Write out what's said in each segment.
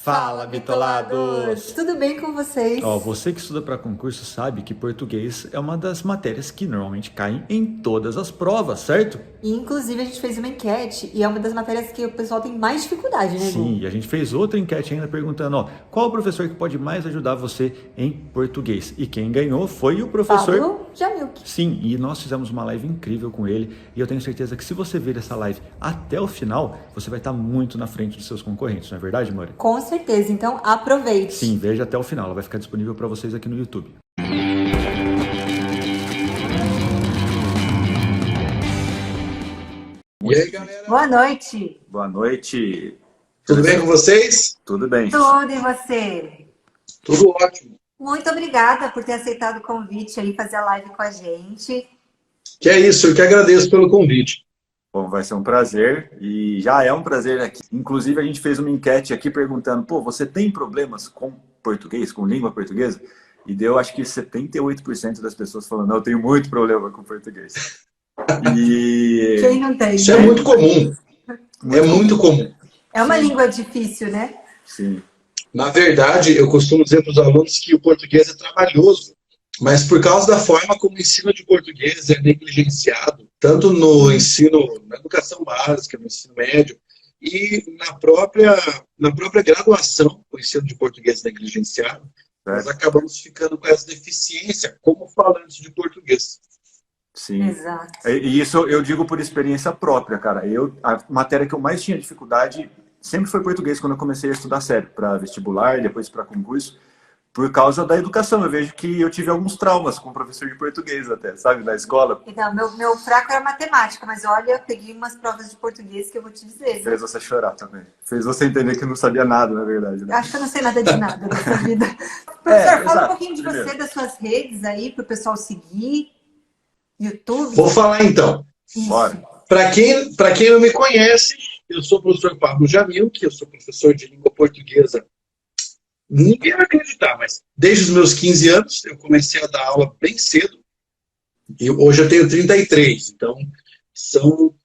Fala, bitolados! Tudo bem com vocês? Você que estuda para concurso sabe que português é uma das matérias que normalmente caem em todas as provas, certo? E, inclusive, a gente fez uma enquete e é uma das matérias que o pessoal tem mais dificuldade, né, Gu? Sim, e a gente fez outra enquete ainda perguntando, qual o professor que pode mais ajudar você em português? E quem ganhou foi o professor Pablo Jamilk. Sim, e nós fizemos uma live incrível com ele e eu tenho certeza que se você ver essa live até o final, você vai estar muito na frente dos seus concorrentes, não é verdade, Mari? Com certeza, então aproveite. Sim, veja até o final, ela vai ficar disponível para vocês aqui no YouTube. E aí, galera? Boa noite. Boa noite. Tudo bem com vocês? Tudo bem. Tudo e você? Tudo ótimo. Muito obrigada por ter aceitado o convite aí, fazer a live com a gente. Que é isso, eu que agradeço pelo convite. Bom, vai ser um prazer e já é um prazer aqui. Inclusive, a gente fez uma enquete aqui perguntando, você tem problemas com português, com língua portuguesa? E deu, acho que 78% das pessoas falando, não, eu tenho muito problema com português. E... Quem não tem, Isso né? é muito comum. Muito comum. É uma língua difícil, né? Sim. Na verdade, eu costumo dizer para os alunos que o português é trabalhoso, mas por causa da forma como o ensino de português é negligenciado, tanto no ensino, na educação básica, no ensino médio, e na própria graduação, o ensino de português é negligenciado, nós acabamos ficando com essa deficiência como falantes de português. Sim. Exato. E isso eu digo por experiência própria, cara. A matéria que eu mais tinha dificuldade sempre foi português, quando eu comecei a estudar sério, para vestibular e depois para concurso, por causa da educação. Eu vejo que eu tive alguns traumas com o professor de português até, sabe, na escola. Então, meu fraco era matemática, mas olha, eu peguei umas provas de português que eu vou te dizer. Fez você chorar também. Fez você entender que não sabia nada, na verdade. Né? Acho que eu não sei nada de nada nessa vida. Professor, fala exato. um pouquinho de você, das suas redes aí, para o pessoal seguir. YouTube. Vou falar então. Bora. Para quem não me conhece, eu sou o professor Pablo Jamilk, eu sou professor de língua portuguesa. Ninguém vai acreditar, mas desde os meus 15 anos eu comecei a dar aula bem cedo. E hoje eu tenho 33, então são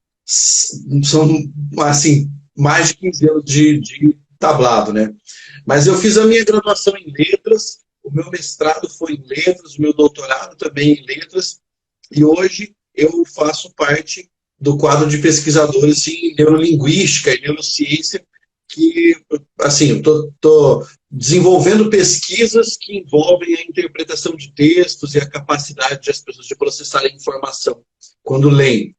assim, mais de 15 anos de tablado, né? Mas eu fiz a minha graduação em letras, o meu mestrado foi em letras, o meu doutorado também em letras, e hoje eu faço parte do quadro de pesquisadores em neurolinguística e neurociência, que, assim, eu tô desenvolvendo pesquisas que envolvem a interpretação de textos e a capacidade das pessoas de processarem informação quando leem.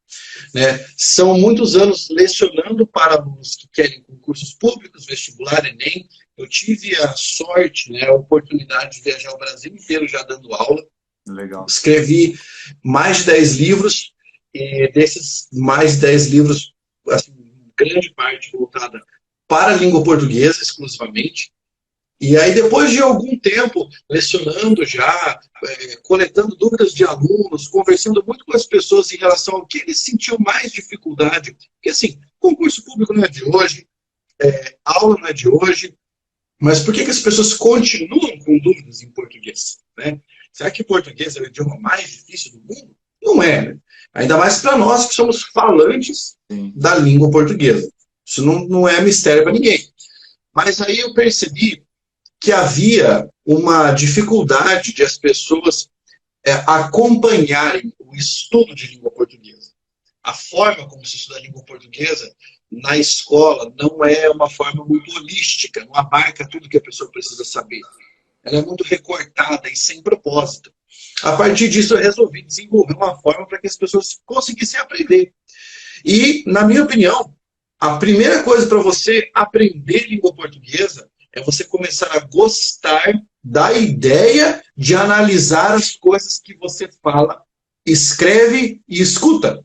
Né? São muitos anos lecionando para alunos que querem concursos públicos, vestibular, Enem. Eu tive a sorte, né, a oportunidade de viajar o Brasil inteiro já dando aula. Legal. Escrevi mais de 10 livros, e desses mais de 10 livros, assim, grande parte voltada para a língua portuguesa exclusivamente. E aí, depois de algum tempo lecionando já, coletando dúvidas de alunos, conversando muito com as pessoas em relação ao que eles sentiam mais dificuldade, porque assim, concurso público não é de hoje, aula não é de hoje, mas por que as pessoas continuam com dúvidas em português? Né? Será que português é o idioma mais difícil do mundo? Não é, né? Ainda mais para nós que somos falantes da língua portuguesa. Isso não é mistério para ninguém. Mas aí eu percebi que havia uma dificuldade de as pessoas acompanharem o estudo de língua portuguesa. A forma como se estuda a língua portuguesa na escola não é uma forma muito holística, não abarca tudo que a pessoa precisa saber. Ela é muito recortada e sem propósito. A partir disso, eu resolvi desenvolver uma forma para que as pessoas conseguissem aprender. E, na minha opinião, a primeira coisa para você aprender língua portuguesa é você começar a gostar da ideia de analisar as coisas que você fala, escreve e escuta.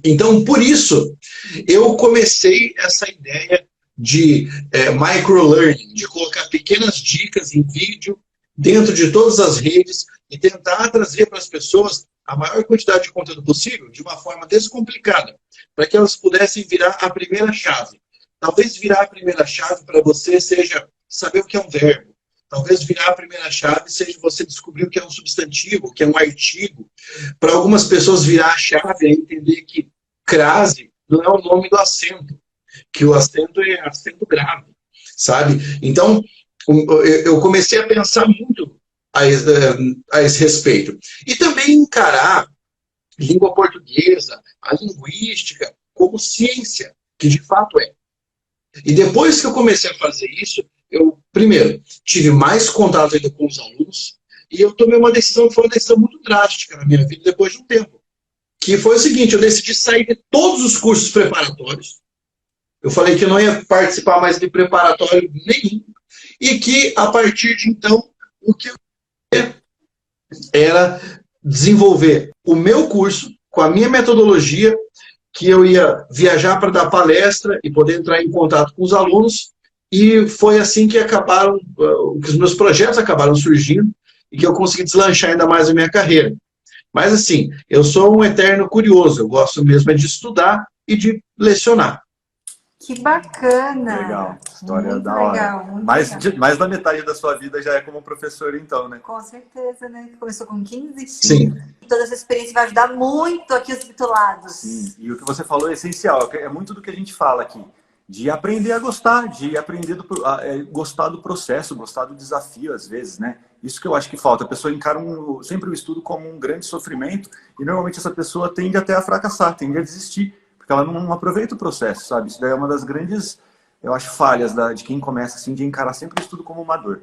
Então, por isso, eu comecei essa ideia de microlearning, de colocar pequenas dicas em vídeo dentro de todas as redes e tentar trazer para as pessoas a maior quantidade de conteúdo possível de uma forma descomplicada, para que elas pudessem virar a primeira chave. Talvez virar a primeira chave para você seja saber o que é um verbo. Talvez virar a primeira chave seja você descobrir o que é um substantivo, o que é um artigo. Para algumas pessoas virar a chave é entender que crase não é o nome do acento, que o acento é acento grave. sabe? Então, eu comecei a pensar muito a esse respeito. E também encarar língua portuguesa, a linguística, como ciência, que de fato é. E depois que eu comecei a fazer isso, eu, primeiro, tive mais contato ainda com os alunos, e eu tomei uma decisão que foi uma decisão muito drástica na minha vida depois de um tempo. Que foi o seguinte, eu decidi sair de todos os cursos preparatórios. Eu falei que eu não ia participar mais de preparatório nenhum, e que, a partir de então, o que eu queria era desenvolver o meu curso com a minha metodologia, que eu ia viajar para dar palestra e poder entrar em contato com os alunos, e foi assim que que os meus projetos acabaram surgindo e que eu consegui deslanchar ainda mais a minha carreira. Mas assim, eu sou um eterno curioso, eu gosto mesmo de estudar e de lecionar. Que bacana! Legal, história muito da hora. legal, muito Mais, legal. mais da metade da sua vida já é como professor, então, né? Com certeza, né? Começou com 15. Sim. Toda essa experiência vai ajudar muito aqui os titulados. Sim, e o que você falou é essencial, é muito do que a gente fala aqui, de aprender a gostar, de aprender gostar do processo, gostar do desafio, às vezes, né? Isso que eu acho que falta. A pessoa encara sempre o estudo como um grande sofrimento e normalmente essa pessoa tende até a fracassar, tende a desistir, porque ela não aproveita o processo, sabe? Isso daí é uma das grandes, eu acho, falhas de quem começa assim, de encarar sempre o estudo como uma dor.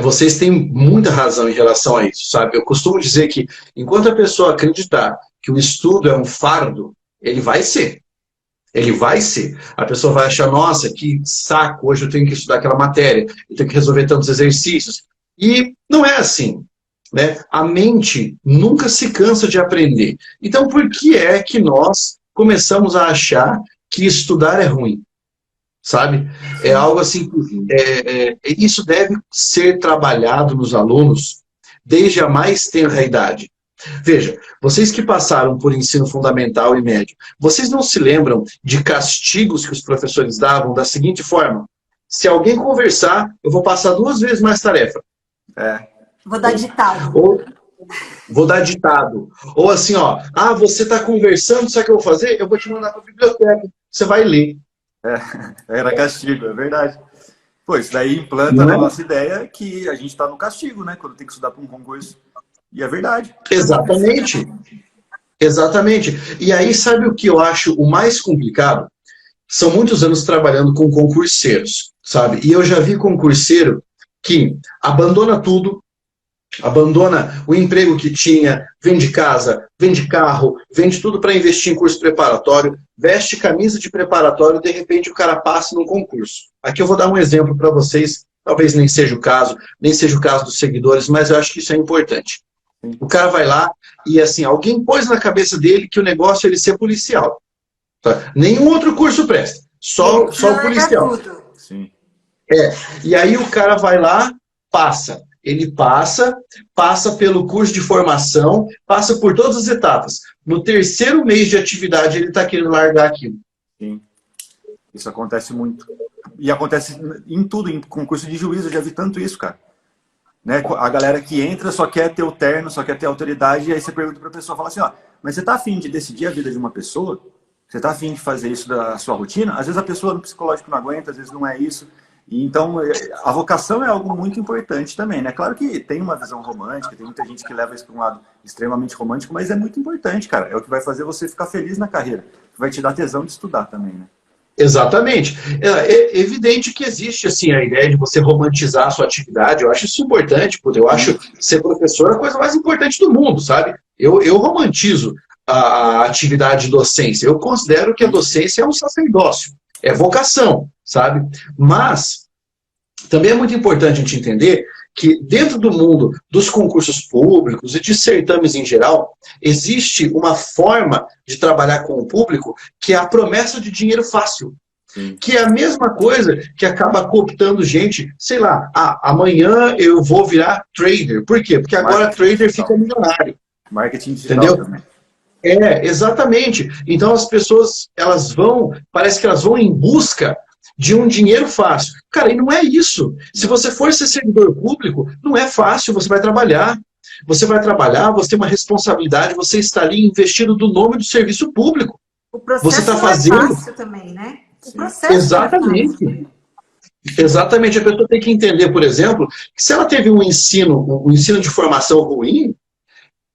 Vocês têm muita razão em relação a isso, sabe? Eu costumo dizer que, enquanto a pessoa acreditar que o estudo é um fardo, ele vai ser. Ele vai ser. A pessoa vai achar, nossa, que saco, hoje eu tenho que estudar aquela matéria, eu tenho que resolver tantos exercícios. E não é assim, né? A mente nunca se cansa de aprender. Então, por que é que nós começamos a achar que estudar é ruim? Sabe? É algo assim, isso deve ser trabalhado nos alunos desde a mais tenra idade. Veja, vocês que passaram por ensino fundamental e médio, vocês não se lembram de castigos que os professores davam da seguinte forma? Se alguém conversar, eu vou passar 2 vezes mais tarefa. Vou dar ditado. Ou vou dar ditado. Ou assim, ó, você está conversando, sabe o que eu vou fazer? Eu vou te mandar para a biblioteca, você vai ler. Era castigo, é verdade. Pô, isso daí implanta na nossa ideia que a gente está no castigo, né? Quando tem que estudar para um concurso. E é verdade. Exatamente. Exatamente. E aí, sabe o que eu acho o mais complicado? São muitos anos trabalhando com concurseiros, sabe? E eu já vi concurseiro que abandona tudo, abandona o emprego que tinha, vende casa, vende carro, vende tudo para investir em curso preparatório, veste camisa de preparatório e de repente o cara passa num concurso. Aqui eu vou dar um exemplo para vocês, talvez nem seja o caso, nem seja o caso dos seguidores, mas eu acho que isso é importante. O cara vai lá e assim, alguém pôs na cabeça dele que o negócio é ele ser policial. Tá? Nenhum outro curso presta, só o policial. Sim. E aí o cara vai lá, passa. Ele passa pelo curso de formação, passa por todas as etapas. No 3º mês de atividade, ele está querendo largar aquilo. Sim. Isso acontece muito. E acontece em tudo, em concurso de juízo, eu já vi tanto isso, cara. Né? A galera que entra só quer ter o terno, só quer ter autoridade, e aí você pergunta para a pessoa, fala assim, mas você está afim de decidir a vida de uma pessoa? Você está afim de fazer isso da sua rotina? Às vezes a pessoa no psicológico não aguenta, às vezes não é isso. E então, a vocação é algo muito importante também, né? Claro que tem uma visão romântica, tem muita gente que leva isso para um lado extremamente romântico, mas é muito importante, cara. É o que vai fazer você ficar feliz na carreira. Vai te dar tesão de estudar também, né? Exatamente. É evidente que existe assim, a ideia de você romantizar a sua atividade. Eu acho isso importante, porque eu acho ser professor a coisa mais importante do mundo, sabe? Eu romantizo a atividade de docência. Eu considero que a docência é um sacerdócio, é vocação, sabe? Mas também é muito importante a gente entender que dentro do mundo dos concursos públicos e de certames em geral, existe uma forma de trabalhar com o público que é a promessa de dinheiro fácil. Sim. Que é a mesma coisa que acaba cooptando gente, sei lá, amanhã eu vou virar trader. Por quê? Porque agora marketing trader digital. Fica milionário. Marketing digital, entendeu? Também. Exatamente. Então as pessoas, parece que elas vão em busca de um dinheiro fácil. Cara, e não é isso. Se você for ser servidor público, não é fácil, você vai trabalhar. Você vai trabalhar, você tem uma responsabilidade, você está ali investindo do nome do serviço público. O processo você está fazendo... é fácil também, né? O processo exatamente. Exatamente, a pessoa tem que entender, por exemplo, que se ela teve um ensino de formação ruim,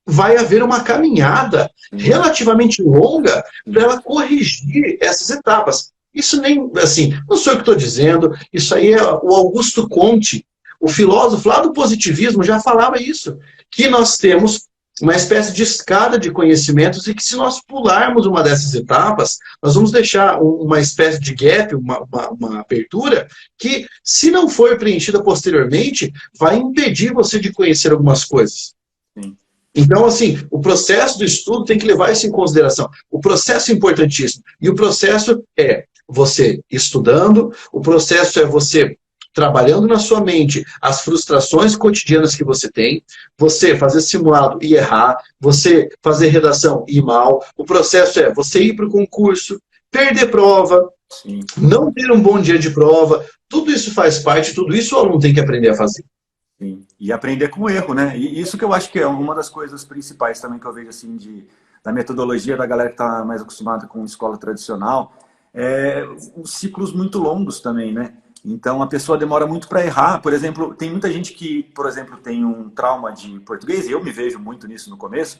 vai haver uma caminhada relativamente longa para ela corrigir essas etapas. Isso nem, assim, não sou eu que estou dizendo, isso aí é o Augusto Comte, o filósofo lá do positivismo já falava isso, que nós temos uma espécie de escada de conhecimentos e que se nós pularmos uma dessas etapas, nós vamos deixar uma espécie de gap, uma abertura, que se não for preenchida posteriormente, vai impedir você de conhecer algumas coisas. Sim. Então, assim, o processo do estudo tem que levar isso em consideração. O processo é importantíssimo. E o processo é você estudando, o processo é você trabalhando na sua mente as frustrações cotidianas que você tem, você fazer simulado e errar, você fazer redação e ir mal. O processo é você ir para o concurso, perder prova, Sim. não ter um bom dia de prova. Tudo isso faz parte, tudo isso o aluno tem que aprender a fazer. Sim. E aprender com o erro, né? E isso que eu acho que é uma das coisas principais também que eu vejo assim da metodologia da galera que está mais acostumada com escola tradicional, os ciclos muito longos também, né? Então a pessoa demora muito para errar. Por exemplo, tem muita gente que, por exemplo, tem um trauma de português, e eu me vejo muito nisso no começo,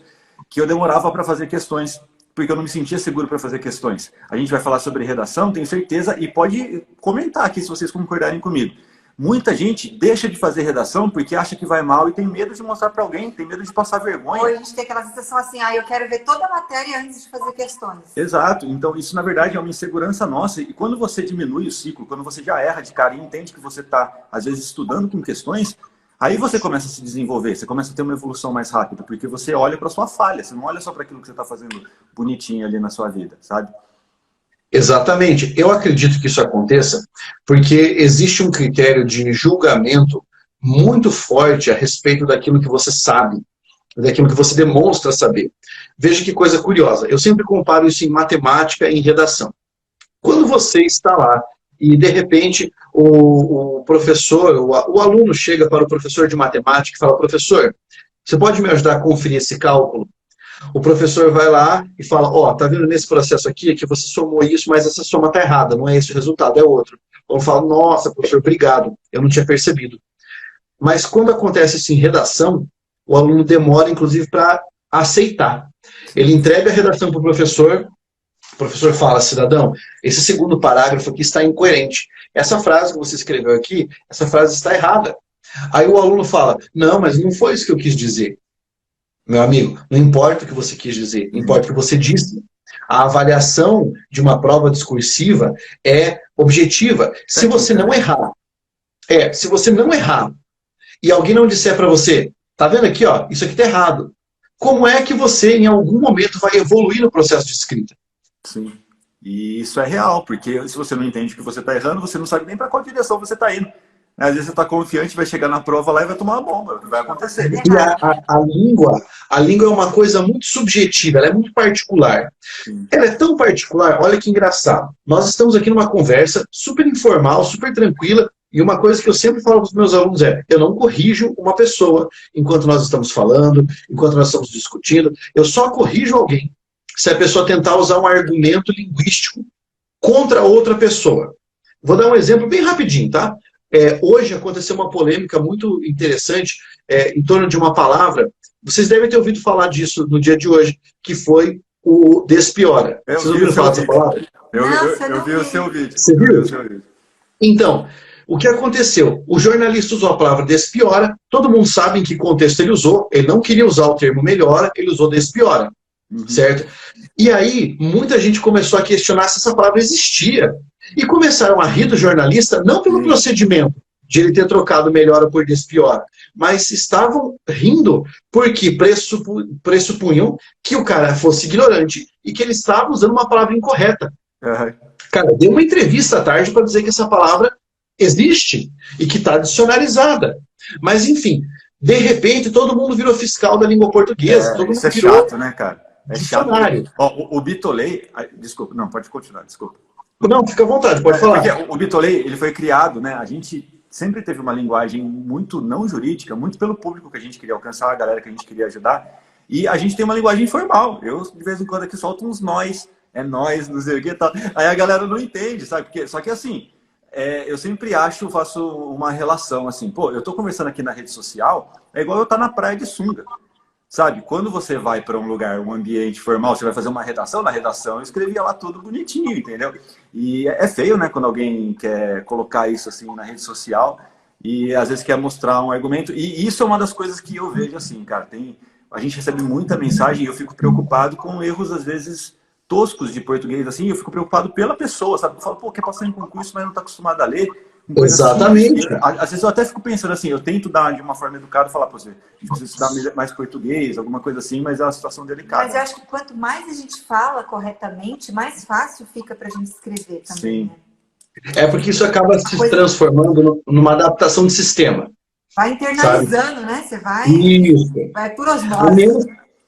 que eu demorava para fazer questões, porque eu não me sentia seguro para fazer questões. A gente vai falar sobre redação, tenho certeza, e pode comentar aqui se vocês concordarem comigo. Muita gente deixa de fazer redação porque acha que vai mal e tem medo de mostrar para alguém, tem medo de passar vergonha. Ou a gente tem aquela sensação assim, eu quero ver toda a matéria antes de fazer questões. Exato. Então isso na verdade é uma insegurança nossa. E quando você diminui o ciclo, quando você já erra de cara e entende que você está, às vezes, estudando com questões, aí você começa a se desenvolver, você começa a ter uma evolução mais rápida, porque você olha para sua falha, você não olha só para aquilo que você está fazendo bonitinho ali na sua vida, sabe? Exatamente. Eu acredito que isso aconteça porque existe um critério de julgamento muito forte a respeito daquilo que você sabe, daquilo que você demonstra saber. Veja que coisa curiosa. Eu sempre comparo isso em matemática e em redação. Quando você está lá e, de repente, o professor, o aluno chega para o professor de matemática e fala: professor, você pode me ajudar a conferir esse cálculo? O professor vai lá e fala: tá vendo nesse processo aqui que você somou isso, mas essa soma está errada, não é esse o resultado, é outro. Então fala: nossa, professor, obrigado, eu não tinha percebido. Mas quando acontece isso em redação, o aluno demora, inclusive, para aceitar. Ele entrega a redação para o professor fala: cidadão, esse segundo parágrafo aqui está incoerente. Essa frase que você escreveu aqui, essa frase está errada. Aí o aluno fala: não, mas não foi isso que eu quis dizer. Meu amigo, não importa o que você quis dizer, importa o que você disse. A avaliação de uma prova discursiva é objetiva. Se você não errar, e alguém não disser para você: tá vendo aqui, isso aqui tá errado. Como é que você, em algum momento, vai evoluir no processo de escrita? Sim. E isso é real, porque se você não entende que você está errando, você não sabe nem para qual direção você está indo. Às vezes você está confiante, vai chegar na prova lá e vai tomar uma bomba, vai acontecer. E a língua é uma coisa muito subjetiva, ela é muito particular. Sim. Ela é tão particular, olha que engraçado. Nós estamos aqui numa conversa super informal, super tranquila, e uma coisa que eu sempre falo para os meus alunos é: eu não corrijo uma pessoa enquanto nós estamos falando, enquanto nós estamos discutindo, eu só corrijo alguém se a pessoa tentar usar um argumento linguístico contra outra pessoa. Vou dar um exemplo bem rapidinho, tá? Hoje aconteceu uma polêmica muito interessante em torno de uma palavra. Vocês devem ter ouvido falar disso no dia de hoje, que foi o despiora. Vocês ouviram falar dessa palavra? Eu vi o seu vídeo. Você viu? Então, o que aconteceu? O jornalista usou a palavra despiora, todo mundo sabe em que contexto ele usou, ele não queria usar o termo melhora, ele usou despiora, certo? E aí, muita gente começou a questionar se essa palavra existia. E começaram a rir do jornalista, não pelo procedimento de ele ter trocado melhora por despiora, mas estavam rindo porque pressupunham que o cara fosse ignorante e que ele estava usando uma palavra incorreta. Cara, deu uma entrevista à tarde para dizer que essa palavra existe e que está dicionarizada. Mas, enfim, de repente, todo mundo virou fiscal da língua portuguesa. Todo isso mundo é virou chato, né, cara? É dicionário. chato. O Bitolei... Desculpa, não, pode continuar, desculpa. Não, fica à vontade, pode falar. Porque o Bitolei, ele foi criado, né? A gente sempre teve uma linguagem muito não jurídica, muito pelo público que a gente queria alcançar, a galera que a gente queria ajudar. E a gente tem uma linguagem informal. Eu, de vez em quando, aqui solto uns nós, não sei o que e tal. Aí a galera não entende, sabe? Só que assim, eu sempre faço uma relação assim, pô, eu tô conversando aqui na rede social, é igual eu estar na praia de sunga, sabe? Quando você vai para um lugar, um ambiente formal, você vai fazer uma redação, na redação eu escrevia lá tudo bonitinho, entendeu? E é feio, né, quando alguém quer colocar isso assim na rede social e às vezes quer mostrar um argumento, e isso é uma das coisas que eu vejo assim, cara, a gente recebe muita mensagem e eu fico preocupado com erros, às vezes, toscos de português, assim, eu fico preocupado pela pessoa, sabe? Eu falo, pô, quer passar em concurso, mas não está acostumado a ler. Exatamente. Assim. Às vezes eu até fico pensando assim, eu tento dar de uma forma educada, falar para você, a gente precisa estudar mais português, alguma coisa assim, mas é uma situação delicada. Mas eu acho que quanto mais a gente fala corretamente, mais fácil fica para a gente escrever também. Sim. Né? É porque isso acaba se transformando numa adaptação de sistema. Vai internalizando, sabe? Né? Você vai... Isso. Vai por osmose.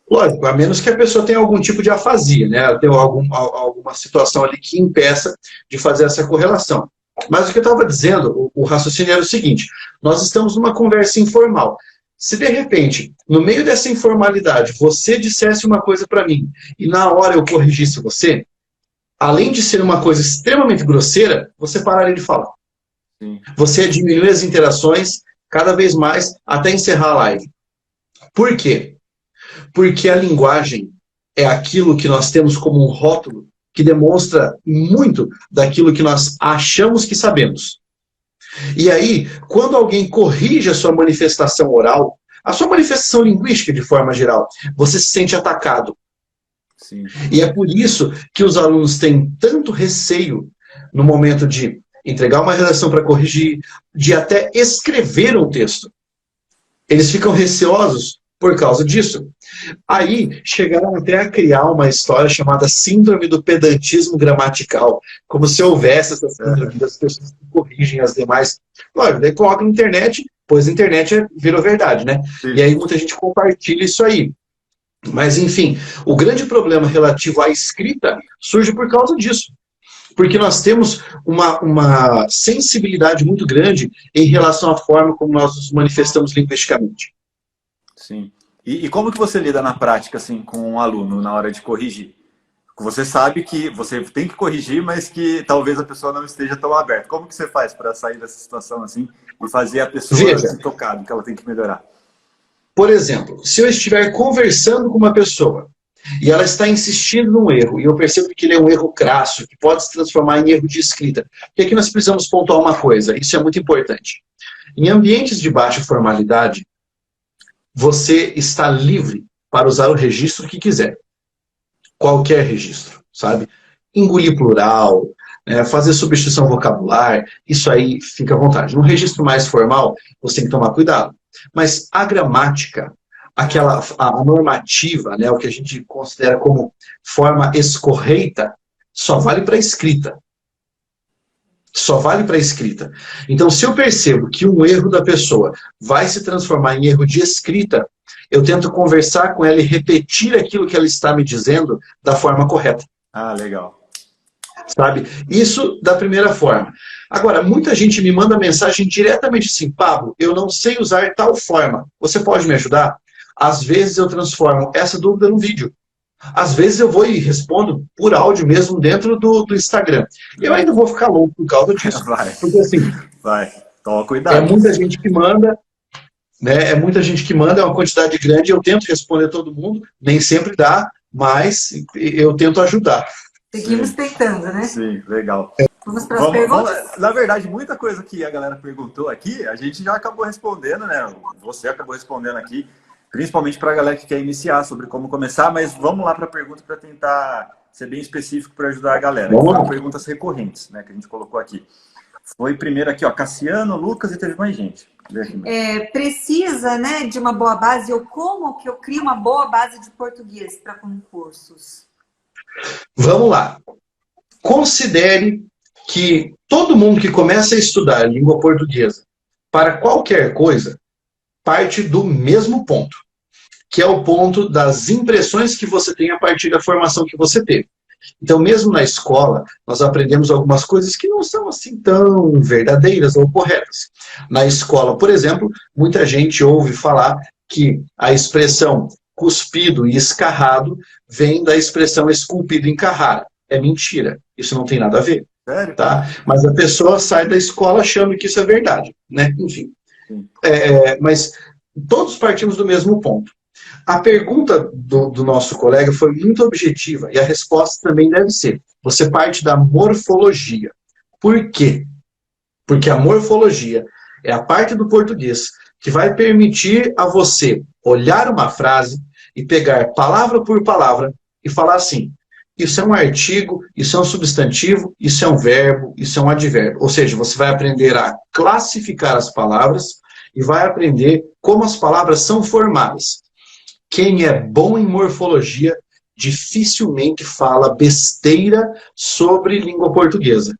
Lógico, a menos que a pessoa tenha algum tipo de afasia, né? Tem alguma situação ali que impeça de fazer essa correlação. Mas o que eu estava dizendo, o raciocínio era o seguinte, nós estamos numa conversa informal. Se de repente, no meio dessa informalidade, você dissesse uma coisa para mim e na hora eu corrigisse você, além de ser uma coisa extremamente grosseira, você pararia de falar. Sim. Você ia diminuir as interações cada vez mais até encerrar a live. Por quê? Porque a linguagem é aquilo que nós temos como um rótulo que demonstra muito daquilo que nós achamos que sabemos. E aí, quando alguém corrige a sua manifestação oral, a sua manifestação linguística de forma geral, você se sente atacado. Sim. E é por isso que os alunos têm tanto receio no momento de entregar uma redação para corrigir, de até escrever um texto. Eles ficam receosos por causa disso. Aí, chegaram até a criar uma história chamada Síndrome do Pedantismo Gramatical, como se houvesse essa síndrome das pessoas que corrigem as demais. Claro, daí coloca na internet, pois a internet virou verdade, né? Sim. E aí muita gente compartilha isso aí. Mas, enfim, o grande problema relativo à escrita surge por causa disso. Porque nós temos uma sensibilidade muito grande em relação à forma como nós nos manifestamos linguisticamente. Sim. E como que você lida na prática, assim, com um aluno na hora de corrigir? Você sabe que você tem que corrigir, mas que talvez a pessoa não esteja tão aberta. Como que você faz para sair dessa situação, assim, e fazer a pessoa se tocar do que ela tem que melhorar? Por exemplo, se eu estiver conversando com uma pessoa e ela está insistindo num erro, e eu percebo que ele é um erro crasso, que pode se transformar em erro de escrita, porque aqui nós precisamos pontuar uma coisa, isso é muito importante. Em ambientes de baixa formalidade, você está livre para usar o registro que quiser. Qualquer registro, sabe? Engolir plural, fazer substituição vocabular, isso aí fica à vontade. Num registro mais formal, você tem que tomar cuidado. Mas a gramática, a normativa, né, o que a gente considera como forma escorreita, só vale para escrita. Só vale para escrita. Então, se eu percebo que um erro da pessoa vai se transformar em erro de escrita, eu tento conversar com ela e repetir aquilo que ela está me dizendo da forma correta. Ah, legal. Sabe? Isso da primeira forma. Agora, muita gente me manda mensagem diretamente assim, Pablo, eu não sei usar tal forma. Você pode me ajudar? Às vezes eu transformo essa dúvida num vídeo. Às vezes eu vou e respondo por áudio mesmo dentro do Instagram. Eu ainda vou ficar louco por causa disso. Vai. Porque assim... Vai. Toma cuidado. É muita gente que manda, né? É muita gente que manda, é uma quantidade grande. Eu tento responder todo mundo. Nem sempre dá, mas eu tento ajudar. Seguimos tentando, né? Sim, legal. Vamos para as perguntas? Na verdade, muita coisa que a galera perguntou aqui, a gente já acabou respondendo, né? Você acabou respondendo aqui. Principalmente para a galera que quer iniciar sobre como começar, mas vamos lá para a pergunta para tentar ser bem específico para ajudar a galera. Foram perguntas recorrentes, né, que a gente colocou aqui. Foi primeiro aqui, ó, Cassiano, Lucas e teve mais gente. Precisa, né, de uma boa base, ou como que eu crio uma boa base de português para concursos? Vamos lá. Considere que todo mundo que começa a estudar língua portuguesa para qualquer coisa parte do mesmo ponto, que é o ponto das impressões que você tem a partir da formação que você teve. Então, mesmo na escola, nós aprendemos algumas coisas que não são assim tão verdadeiras ou corretas. Na escola, por exemplo, muita gente ouve falar que a expressão cuspido e escarrado vem da expressão esculpido em Carrara. É mentira, isso não tem nada a ver. Sério? Tá? Mas a pessoa sai da escola achando que isso é verdade, né? Enfim. Sim. Mas todos partimos do mesmo ponto. A pergunta do nosso colega foi muito objetiva e a resposta também deve ser. Você parte da morfologia. Por quê? Porque a morfologia é a parte do português que vai permitir a você olhar uma frase e pegar palavra por palavra e falar assim, isso é um artigo, isso é um substantivo, isso é um verbo, isso é um advérbio. Ou seja, você vai aprender a classificar as palavras e vai aprender como as palavras são formadas. Quem é bom em morfologia dificilmente fala besteira sobre língua portuguesa,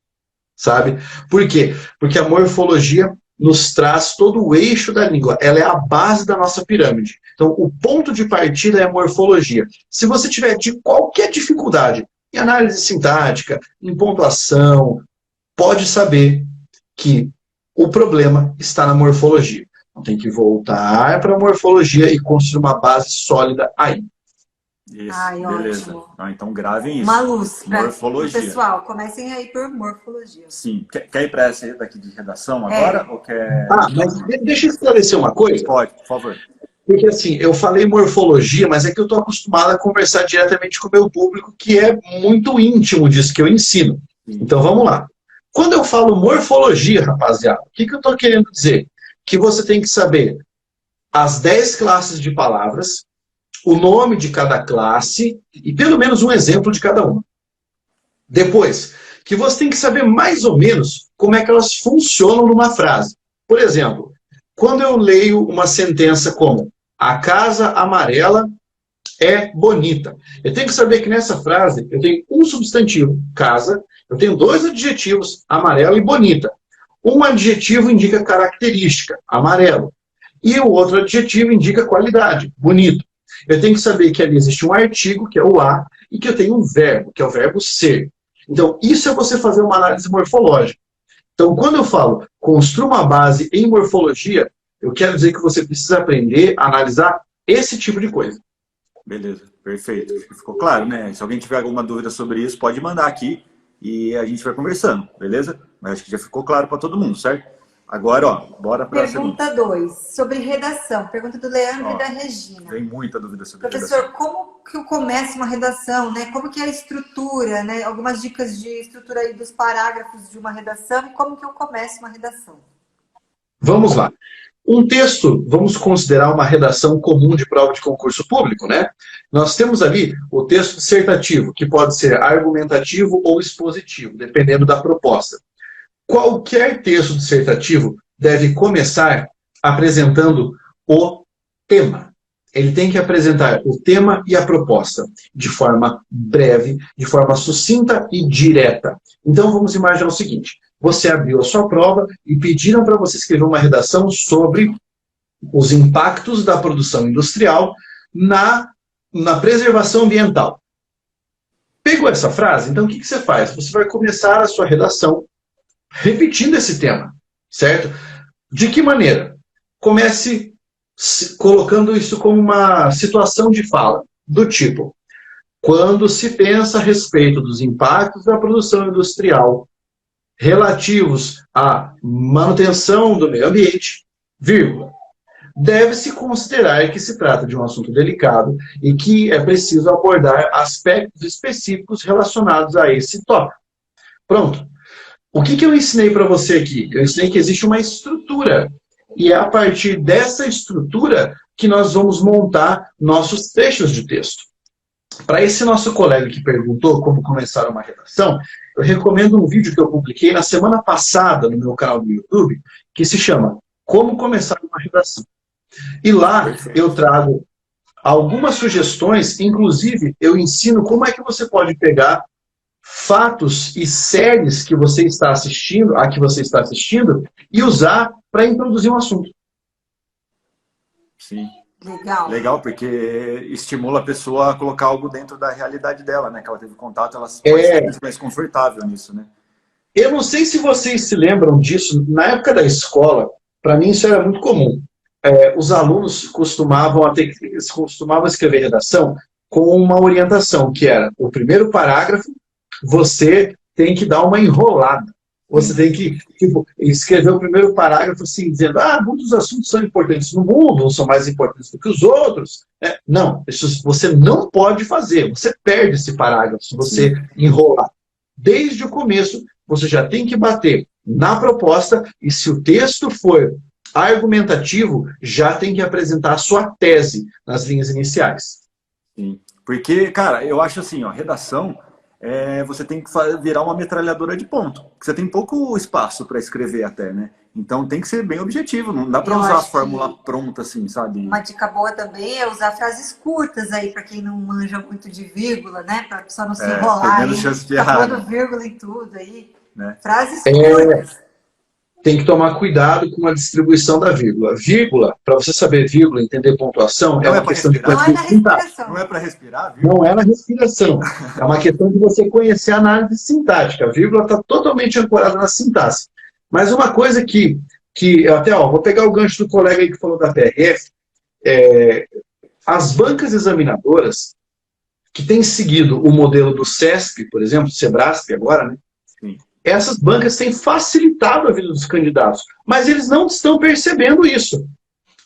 sabe? Por quê? Porque a morfologia nos traz todo o eixo da língua. Ela é a base da nossa pirâmide. Então, o ponto de partida é a morfologia. Se você tiver qualquer dificuldade em análise sintática, em pontuação, pode saber que o problema está na morfologia. Então, tem que voltar para a morfologia e construir uma base sólida aí. Isso, Ai, beleza. ótimo. Então gravem isso. Uma luz para Morfologia. pessoal. Comecem aí por morfologia. Sim. Quer ir para essa aí daqui de redação agora? Ou quer... Mas deixa eu esclarecer uma coisa. Pode, por favor. Porque assim, eu falei morfologia, mas é que eu estou acostumado a conversar diretamente com o meu público, que é muito íntimo disso que eu ensino. Sim. Então vamos lá. Quando eu falo morfologia, rapaziada, o que eu estou querendo dizer? Que você tem que saber as 10 classes de palavras, o nome de cada classe e pelo menos um exemplo de cada uma. Depois, que você tem que saber mais ou menos como é que elas funcionam numa frase. Por exemplo, quando eu leio uma sentença como a casa amarela é bonita, eu tenho que saber que nessa frase eu tenho um substantivo, casa, eu tenho 2 adjetivos, amarelo e bonita. Um adjetivo indica característica, amarelo, e o outro adjetivo indica qualidade, bonito. Eu tenho que saber que ali existe um artigo, que é o a, e que eu tenho um verbo, que é o verbo ser. Então, isso é você fazer uma análise morfológica. Então, quando eu falo construa uma base em morfologia, eu quero dizer que você precisa aprender a analisar esse tipo de coisa. Beleza, perfeito. Acho que ficou claro, né? Se alguém tiver alguma dúvida sobre isso, pode mandar aqui e a gente vai conversando, beleza? Mas acho que já ficou claro para todo mundo, certo? Agora, ó, bora para a segunda. Pergunta 2, sobre redação. Pergunta do Leandro e da Regina. Tem muita dúvida sobre Professor, redação. como que eu começo uma redação, né? Como que é a estrutura, né? Algumas dicas de estrutura aí dos parágrafos de uma redação e como que eu começo uma redação. Vamos lá. Um texto, vamos considerar uma redação comum de prova de concurso público, né? Nós temos ali o texto dissertativo, que pode ser argumentativo ou expositivo, dependendo da proposta. Qualquer texto dissertativo deve começar apresentando o tema. Ele tem que apresentar o tema e a proposta de forma breve, de forma sucinta e direta. Então vamos imaginar o seguinte, você abriu a sua prova e pediram para você escrever uma redação sobre os impactos da produção industrial na preservação ambiental. Pegou essa frase? Então o que você faz? Você vai começar a sua redação repetindo esse tema, certo? De que maneira? Comece colocando isso como uma situação de fala, do tipo, quando se pensa a respeito dos impactos da produção industrial relativos à manutenção do meio ambiente, vírgula, deve-se considerar que se trata de um assunto delicado e que é preciso abordar aspectos específicos relacionados a esse tópico. Pronto. O que eu ensinei para você aqui? Eu ensinei que existe uma estrutura. E é a partir dessa estrutura que nós vamos montar nossos trechos de texto. Para esse nosso colega que perguntou como começar uma redação, eu recomendo um vídeo que eu publiquei na semana passada no meu canal do YouTube, que se chama Como Começar uma Redação. E lá eu trago algumas sugestões, inclusive eu ensino como é que você pode pegar fatos e séries que você está assistindo, e usar para introduzir um assunto. Sim. Legal. Legal, porque estimula a pessoa a colocar algo dentro da realidade dela, né? Que ela teve contato, ela se sente mais confortável nisso, né? Eu não sei se vocês se lembram disso, na época da escola, para mim isso era muito comum. Os alunos costumavam escrever redação com uma orientação, que era o primeiro parágrafo, você tem que dar uma enrolada. Você tem que, tipo, escrever o primeiro parágrafo assim, dizendo, muitos assuntos são importantes no mundo, uns são mais importantes do que os outros. Não, isso você não pode fazer. Você perde esse parágrafo se você enrolar. Desde o começo, você já tem que bater na proposta e se o texto for argumentativo, já tem que apresentar a sua tese nas linhas iniciais. Sim. Porque, cara, eu acho assim, ó, redação, você tem que virar uma metralhadora de ponto. Você tem pouco espaço para escrever até, né? Então tem que ser bem objetivo, não dá para usar a fórmula pronta assim, sabe? Uma dica boa também é usar frases curtas aí, para quem não manja muito de vírgula, né? Para a pessoa não se enrolar aí, tá pondo vírgula em tudo aí. Né? Frases curtas. Tem que tomar cuidado com a distribuição da vírgula. Vírgula, para você saber vírgula, entender pontuação, é uma questão de respiração. Não é para respirar? Vírgula? Não é na respiração. É uma questão de você conhecer a análise sintática. A vírgula está totalmente ancorada na sintaxe. Mas uma coisa que até, vou pegar o gancho do colega aí que falou da PRF, as bancas examinadoras que têm seguido o modelo do SESP, por exemplo, do SEBRASP agora, né? Sim. Essas bancas têm facilitado a vida dos candidatos, mas eles não estão percebendo isso.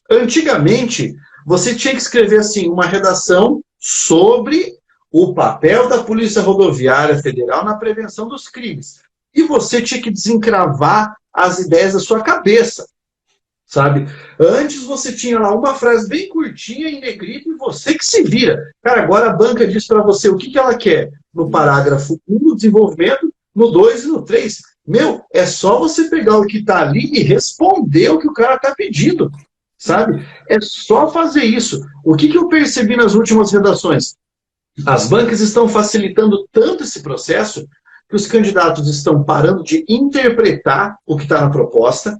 Antigamente, você tinha que escrever assim, uma redação sobre o papel da Polícia Rodoviária Federal na prevenção dos crimes. E você tinha que desencravar as ideias da sua cabeça, sabe? Antes você tinha lá uma frase bem curtinha em negrito e você que se vira. Cara, agora a banca diz para você o que ela quer no parágrafo 1 do desenvolvimento, no 2 e no 3. Meu, é só você pegar o que está ali e responder o que o cara está pedindo, sabe? É só fazer isso. O que eu percebi nas últimas redações? As bancas estão facilitando tanto esse processo que os candidatos estão parando de interpretar o que está na proposta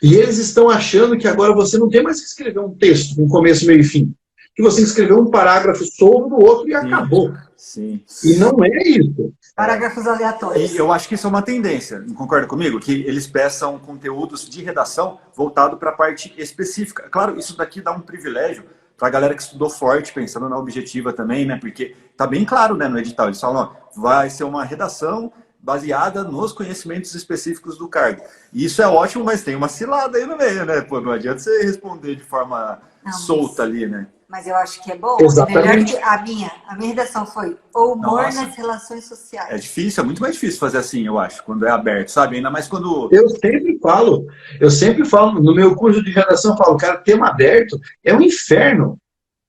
e eles estão achando que agora você não tem mais que escrever um texto com começo, meio e fim. Que você escreveu um parágrafo solto no outro e acabou. Sim. E não é isso. Parágrafos aleatórios. E eu acho que isso é uma tendência, não concorda comigo? Que eles peçam conteúdos de redação voltado para a parte específica. Claro, isso daqui dá um privilégio para a galera que estudou forte, pensando na objetiva também, né? Porque tá bem claro, né, no edital. Eles falam, vai ser uma redação baseada nos conhecimentos específicos do cargo. E isso é ótimo, mas tem uma cilada aí no meio, né? Pô, não adianta você responder de forma solta ali, né? Mas eu acho que é bom. Exatamente. Melhor que a minha redação foi o humor nas relações sociais. É difícil, é muito mais difícil fazer assim, eu acho, quando é aberto, sabe? Ainda mais quando... Eu sempre falo, no meu curso de redação, eu falo, cara, tema aberto é um inferno.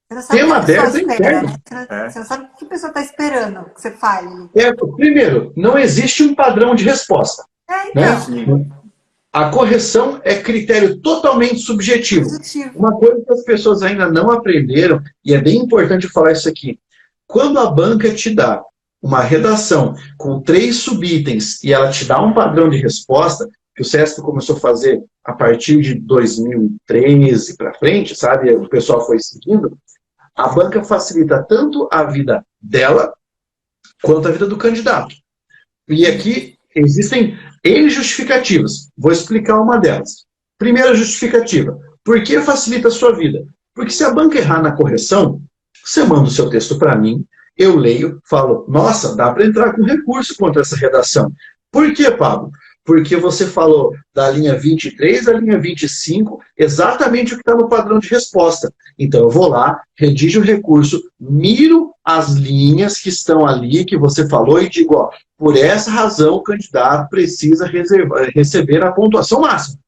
Você não sabe Tema o que a pessoa aberto é espera, inferno. né? Você não sabe o que a pessoa está esperando que você fale. Primeiro, não existe um padrão de resposta. Então. Né? A correção é critério totalmente subjetivo. Uma coisa que as pessoas ainda não aprenderam, e é bem importante falar isso aqui, quando a banca te dá uma redação com 3 subitens e ela te dá um padrão de resposta, que o SESP começou a fazer a partir de 2013 para frente, sabe? O pessoal foi seguindo. A banca facilita tanto a vida dela quanto a vida do candidato. E aqui existem N justificativas. Vou explicar uma delas. Primeira justificativa. Por que facilita a sua vida? Porque se a banca errar na correção, você manda o seu texto para mim, eu leio, falo, nossa, dá para entrar com recurso contra essa redação. Por que, Pablo? Porque você falou da linha 23 à linha 25, exatamente o que está no padrão de resposta. Então eu vou lá, redijo o recurso, miro as linhas que estão ali, que você falou, e digo, por essa razão o candidato precisa receber a pontuação máxima.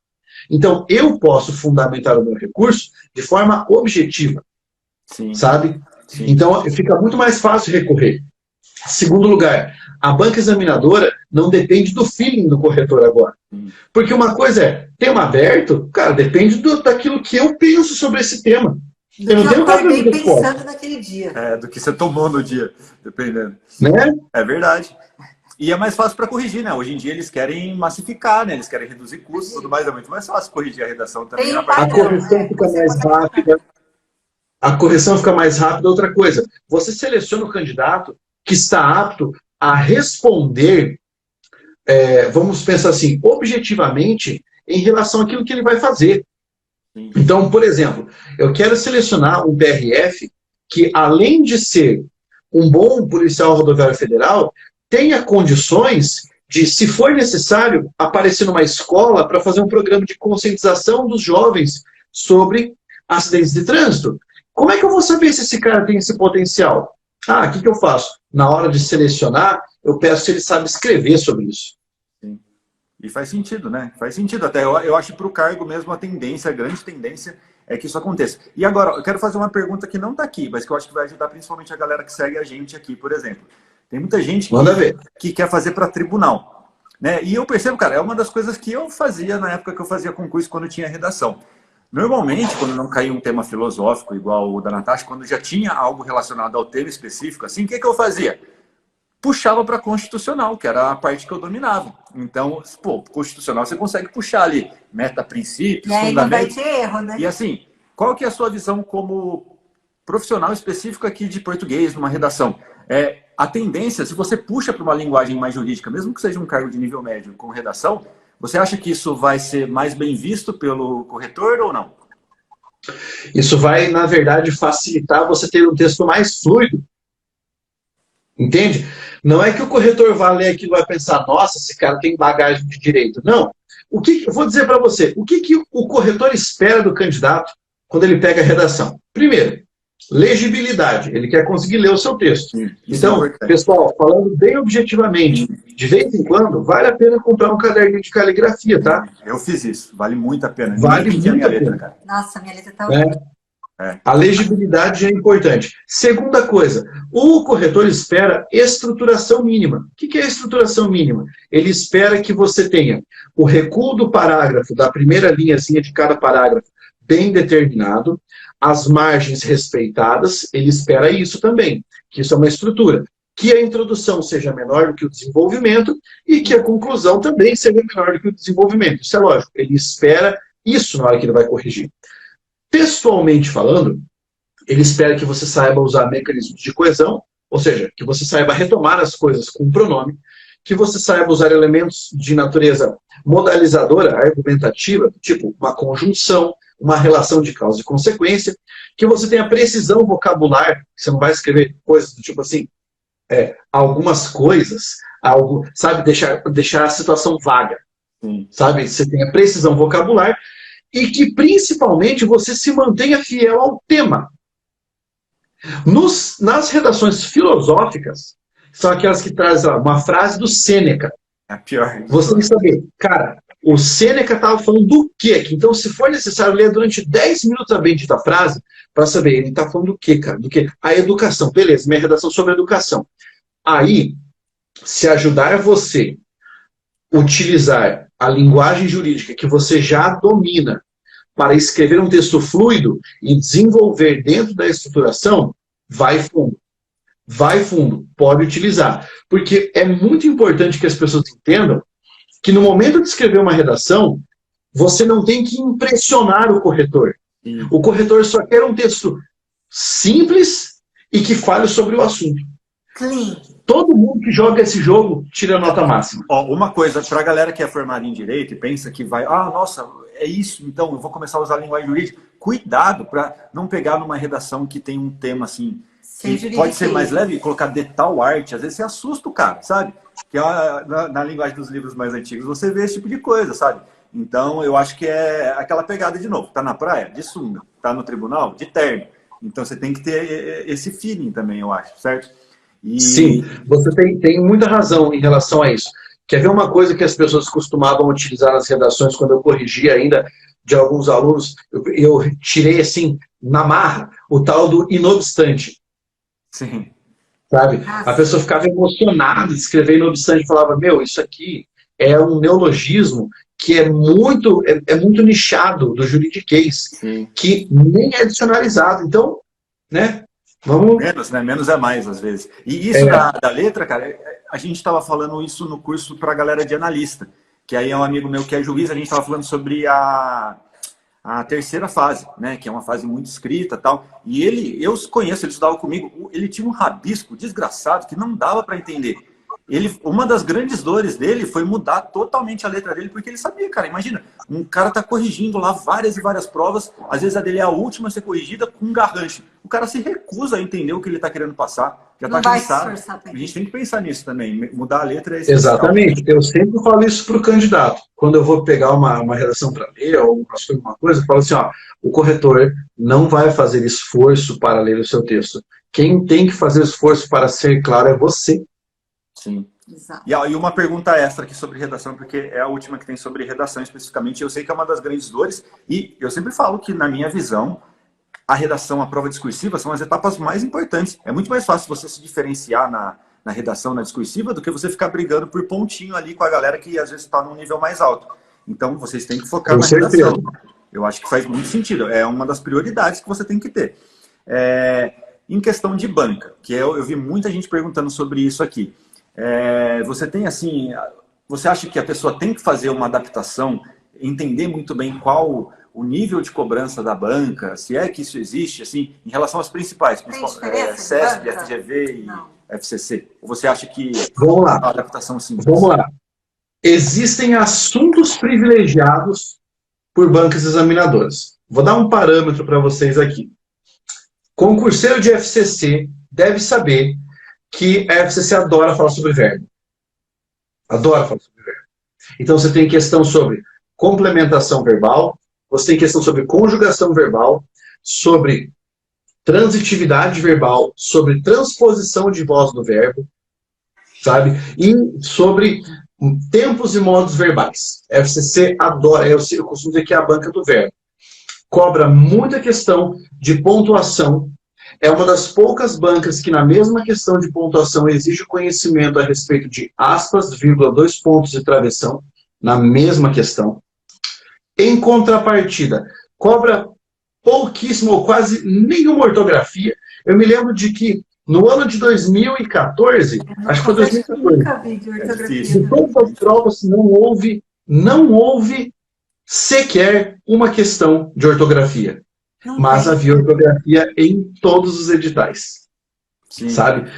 Então eu posso fundamentar o meu recurso de forma objetiva. Sim. Sabe? Sim. Então fica muito mais fácil recorrer. Segundo lugar, a banca examinadora não depende do feeling do corretor agora. Porque uma coisa é, tema aberto, cara, depende daquilo que eu penso sobre esse tema. Do que eu acordei pensando naquele dia. Do que você tomou no dia, dependendo. Né? É verdade. E é mais fácil para corrigir, né? Hoje em dia eles querem massificar, né? Eles querem reduzir custos e tudo mais. É muito mais fácil corrigir a redação também. A correção fica mais rápida. A correção fica mais rápida. Outra coisa, você seleciona o candidato que está apto a responder, vamos pensar assim, objetivamente, em relação àquilo que ele vai fazer. Sim. Então, por exemplo, eu quero selecionar um PRF que, além de ser um bom policial rodoviário federal, tenha condições de, se for necessário, aparecer numa escola para fazer um programa de conscientização dos jovens sobre acidentes de trânsito. Como é que eu vou saber se esse cara tem esse potencial? O que eu faço? Na hora de selecionar, eu peço se ele sabe escrever sobre isso. Sim. E faz sentido, né? Faz sentido até. Eu acho que para o cargo mesmo a tendência, a grande tendência é que isso aconteça. E agora, eu quero fazer uma pergunta que não está aqui, mas que eu acho que vai ajudar principalmente a galera que segue a gente aqui, por exemplo. Tem muita gente que quer fazer para tribunal, né? E eu percebo, cara, é uma das coisas que eu fazia na época que eu fazia concurso, quando eu tinha redação. Normalmente, quando não caía um tema filosófico igual o da Natasha, quando já tinha algo relacionado ao tema específico, assim, o que eu fazia? Puxava para constitucional, que era a parte que eu dominava. Então, pô, constitucional você consegue puxar ali meta-princípios, fundamentos. Não vai ter erro, né? E assim, qual que é a sua visão como profissional específico aqui de português, numa redação? A tendência, se você puxa para uma linguagem mais jurídica, mesmo que seja um cargo de nível médio com redação, você acha que isso vai ser mais bem visto pelo corretor ou não? Isso vai, na verdade, facilitar você ter um texto mais fluido. Entende? Não é que o corretor vai ler aquilo e vai pensar, nossa, esse cara tem bagagem de direito. Não. Eu vou dizer para você, o que o corretor espera do candidato quando ele pega a redação? Primeiro, legibilidade. Ele quer conseguir ler o seu texto. Então, pessoal, falando bem objetivamente, de vez em quando, vale a pena comprar um caderninho de caligrafia, tá? Eu fiz isso. Vale muito a pena. Vale muito a pena. Cara. Nossa, minha letra tá horrível. A legibilidade é importante. Segunda coisa, o corretor espera estruturação mínima. O que é estruturação mínima? Ele espera que você tenha o recuo do parágrafo, da primeira linhazinha de cada parágrafo, bem determinado, as margens respeitadas, ele espera isso também, que isso é uma estrutura. Que a introdução seja menor do que o desenvolvimento e que a conclusão também seja menor do que o desenvolvimento. Isso é lógico, ele espera isso na hora que ele vai corrigir. Textualmente falando, ele espera que você saiba usar mecanismos de coesão, ou seja, que você saiba retomar as coisas com pronome, que você saiba usar elementos de natureza modalizadora, argumentativa, tipo uma conjunção, uma relação de causa e consequência, que você tenha precisão vocabular, que você não vai escrever coisas do tipo assim, algumas coisas, sabe, deixar a situação vaga, sabe, você tenha precisão vocabular, e que, principalmente, você se mantenha fiel ao tema. Nas redações filosóficas, são aquelas que trazem uma frase do Sêneca. É pior. Você tem que saber, cara, o Sêneca estava falando do quê aqui? Então, se for necessário ler durante 10 minutos a bendita frase, para saber, ele está falando do quê, cara? Do quê? A educação. Beleza, minha redação sobre educação. Aí, se ajudar você utilizar a linguagem jurídica que você já domina para escrever um texto fluido e desenvolver dentro da estruturação, vai fundo. Vai fundo, pode utilizar. Porque é muito importante que as pessoas entendam que no momento de escrever uma redação, você não tem que impressionar o corretor. O corretor só quer um texto simples e que fale sobre o assunto. Clean. Todo mundo que joga esse jogo tira a nota máxima. Uma coisa, para a galera que é formada em Direito e pensa que vai... nossa, é isso, então eu vou começar a usar a linguagem jurídica. Cuidado para não pegar numa redação que tem um tema assim... que pode ser mais leve e colocar de tal arte. Às vezes você assusta o cara, sabe? Que na linguagem dos livros mais antigos você vê esse tipo de coisa, sabe? Então eu acho que é aquela pegada de novo. Tá na praia? De sunga. Tá no tribunal? De terno. Então você tem que ter esse feeling também, eu acho, certo? Sim, você tem muita razão em relação a isso. Quer ver uma coisa que as pessoas costumavam utilizar nas redações, quando eu corrigia ainda de alguns alunos, eu tirei assim, na marra, o tal do inobstante. Sim. Sabe? A pessoa ficava emocionada de escrever inobstante e falava, meu, isso aqui é um neologismo que é muito nichado do juridiquês, que nem é dicionarizado. Então, né? Vamos... Menos, né? Menos é mais, às vezes. E isso da letra, cara, a gente estava falando isso no curso para a galera de analista, que aí é um amigo meu que é juiz, a gente estava falando sobre a terceira fase, né? Que é uma fase muito escrita e tal. E eu conheço, ele estudava comigo, ele tinha um rabisco desgraçado que não dava para entender. Uma das grandes dores dele foi mudar totalmente a letra dele, porque ele sabia, cara, imagina, um cara tá corrigindo lá várias e várias provas, às vezes a dele é a última a ser corrigida com um garrancho. O cara se recusa a entender o que ele tá querendo passar. já tá cansado. A gente tem que pensar nisso também, mudar a letra é essencial. Exatamente, eu sempre falo isso para o candidato. Quando eu vou pegar uma redação para ler, ou alguma coisa, eu falo assim, ó, o corretor não vai fazer esforço para ler o seu texto. Quem tem que fazer esforço para ser claro é você. Sim. Exato. E uma pergunta extra aqui sobre redação, porque é a última que tem sobre redação especificamente. Eu sei que é uma das grandes dores, e eu sempre falo que, na minha visão, a redação, a prova discursiva são as etapas mais importantes. É muito mais fácil você se diferenciar na redação, na discursiva, do que você ficar brigando por pontinho ali com a galera que às vezes está num nível mais alto. Então, vocês têm que focar na redação. Eu acho que faz muito sentido. É uma das prioridades que você tem que ter. Em questão de banca, que eu vi muita gente perguntando sobre isso aqui. Você tem assim, você acha que a pessoa tem que fazer uma adaptação, entender muito bem qual o nível de cobrança da banca, se é que isso existe, assim, em relação às principais, CESP, FGV e FCC? Ou você acha que a adaptação simples? Vamos lá. Existem assuntos privilegiados por bancas examinadoras. Vou dar um parâmetro para vocês aqui. Concurseiro de FCC deve saber que a FCC adora falar sobre verbo. Adora falar sobre verbo. Então você tem questão sobre complementação verbal, você tem questão sobre conjugação verbal, sobre transitividade verbal, sobre transposição de voz do verbo, sabe? E sobre tempos e modos verbais. A FCC adora, eu costumo dizer que é a banca do verbo. Cobra muita questão de pontuação. É uma das poucas bancas que na mesma questão de pontuação exige conhecimento a respeito de aspas, vírgula, 2 pontos e travessão, na mesma questão. Em contrapartida, cobra pouquíssimo ou quase nenhuma ortografia. Eu me lembro de que no ano de 2014, acho que foi 2014, nunca vi de ortografia. De todas as provas não houve sequer uma questão de ortografia. Mas havia ortografia em todos os editais. Sim. Sabe?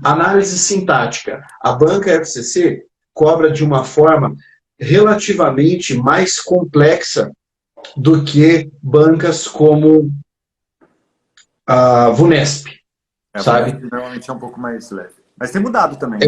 Análise sintática. A banca FCC cobra de uma forma relativamente mais complexa do que bancas como a VUNESP. Sabe? Normalmente é um pouco mais leve. Mas tem mudado também.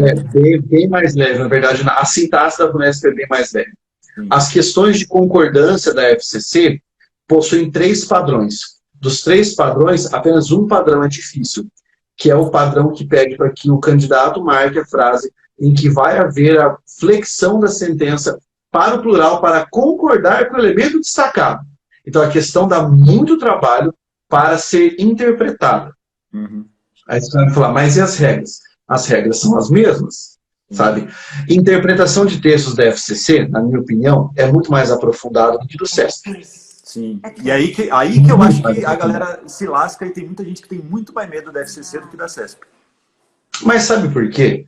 Bem mais leve, na verdade. A sintaxe da VUNESP é bem mais leve. Sim. As questões de concordância da FCC possuem 3 padrões. Dos 3 padrões, apenas um padrão é difícil, que é o padrão que pede para que o candidato marque a frase em que vai haver a flexão da sentença para o plural, para concordar com o elemento destacado. Então, a questão dá muito trabalho para ser interpretada. Uhum. Aí você vai falar, mas e as regras? As regras são as mesmas, sabe? Interpretação de textos da FCC, na minha opinião, é muito mais aprofundada do que do CESP. Sim. E aí que eu acho que a galera se lasca e tem muita gente que tem muito mais medo da FCC do que da CESP. Mas sabe por quê?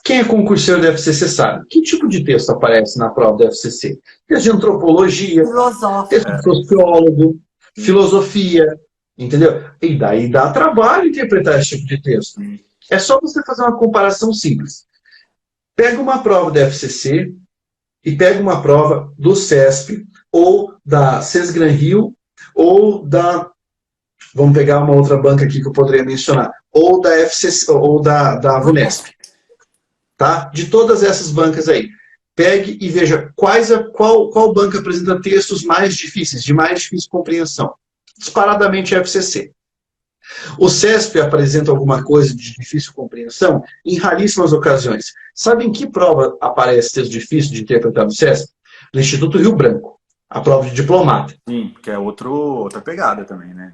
Quem é concurseiro da FCC sabe. Que tipo de texto aparece na prova da FCC? Texto de antropologia, texto de sociólogo, filosofia, entendeu? E daí dá trabalho interpretar esse tipo de texto. É só você fazer uma comparação simples. Pega uma prova da FCC e pega uma prova do CESP, ou da Sesgran Rio, ou da... Vamos pegar uma outra banca aqui que eu poderia mencionar. Ou da FCC, ou da VUNESP. Tá? De todas essas bancas aí. Pegue e veja qual banca apresenta textos mais difíceis, de mais difícil compreensão. Disparadamente a FCC. O CESP apresenta alguma coisa de difícil compreensão em raríssimas ocasiões. Sabe em que prova aparece texto difícil de interpretar no CESP? No Instituto Rio Branco. A prova de diplomata. Sim, porque é outra pegada também, né?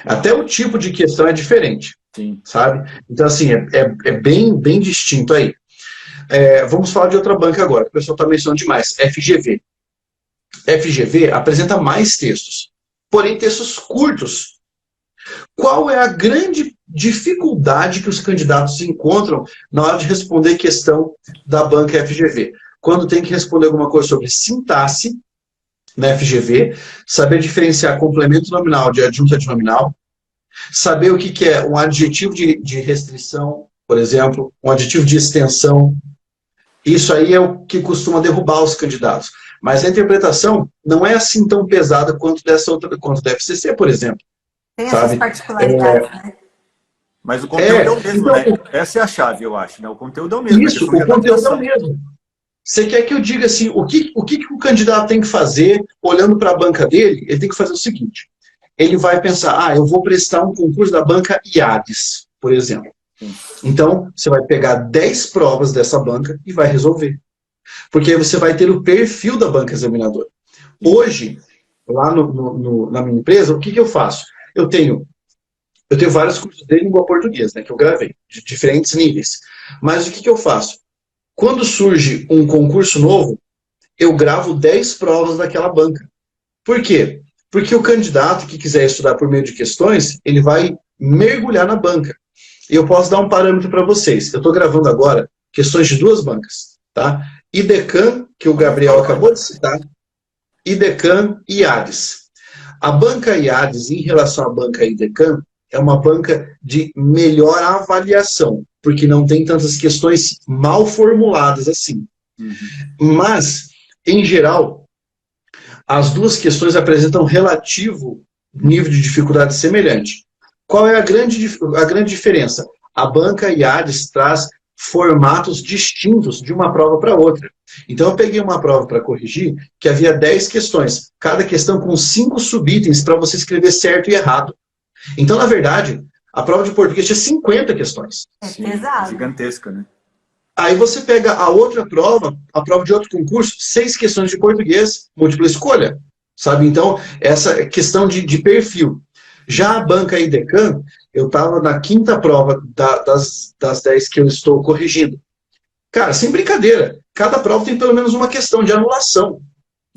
Até o tipo de questão é diferente. Sim. Sabe? Então, assim, é bem distinto aí. Vamos falar de outra banca agora, que o pessoal está mencionando demais. FGV. FGV apresenta mais textos, porém textos curtos. Qual é a grande dificuldade que os candidatos encontram na hora de responder questão da banca FGV? Quando tem que responder alguma coisa sobre sintaxe, na FGV, saber diferenciar complemento nominal de adjunto adnominal, saber o que é um adjetivo de restrição, por exemplo, um adjetivo de extensão. Isso aí é o que costuma derrubar os candidatos. Mas a interpretação não é assim tão pesada quanto da FCC, por exemplo. Tem essas particularidades, né? Mas o conteúdo é o mesmo, então, né? Essa é a chave, eu acho, né? O conteúdo é o mesmo. Isso, o conteúdo é o mesmo. Você quer que eu diga assim, o que o candidato tem que fazer, olhando para a banca dele? Ele tem que fazer o seguinte, ele vai pensar, eu vou prestar um concurso da banca IADES, por exemplo. Então, você vai pegar 10 provas dessa banca e vai resolver. Porque aí você vai ter o perfil da banca examinadora. Hoje, lá na minha empresa, o que eu faço? Eu tenho vários cursos de língua portuguesa, né, que eu gravei, de diferentes níveis. Mas o que eu faço? Quando surge um concurso novo, eu gravo 10 provas daquela banca. Por quê? Porque o candidato que quiser estudar por meio de questões, ele vai mergulhar na banca. E eu posso dar um parâmetro para vocês. Eu estou gravando agora questões de 2 bancas. Tá? IDECAN, que o Gabriel acabou de citar, IDECAN e IADES. A banca IADES, em relação à banca IDECAN, é uma banca de melhor avaliação, porque não tem tantas questões mal formuladas assim. Mas, em geral, as 2 questões apresentam relativo nível de dificuldade semelhante. Qual é a grande diferença? A banca IADES traz formatos distintos de uma prova para outra. Então, eu peguei uma prova para corrigir, que havia 10 questões, cada questão com 5 subitens para você escrever certo e errado. Então, na verdade, a prova de português tinha 50 questões. É pesado. Gigantesca, né? Aí você pega a outra prova, a prova de outro concurso, 6 questões de português, múltipla escolha. Sabe? Então, essa questão de perfil. Já a banca IDECAN, eu estava na 5ª prova das 10 que eu estou corrigindo. Cara, sem brincadeira, cada prova tem pelo menos uma questão de anulação.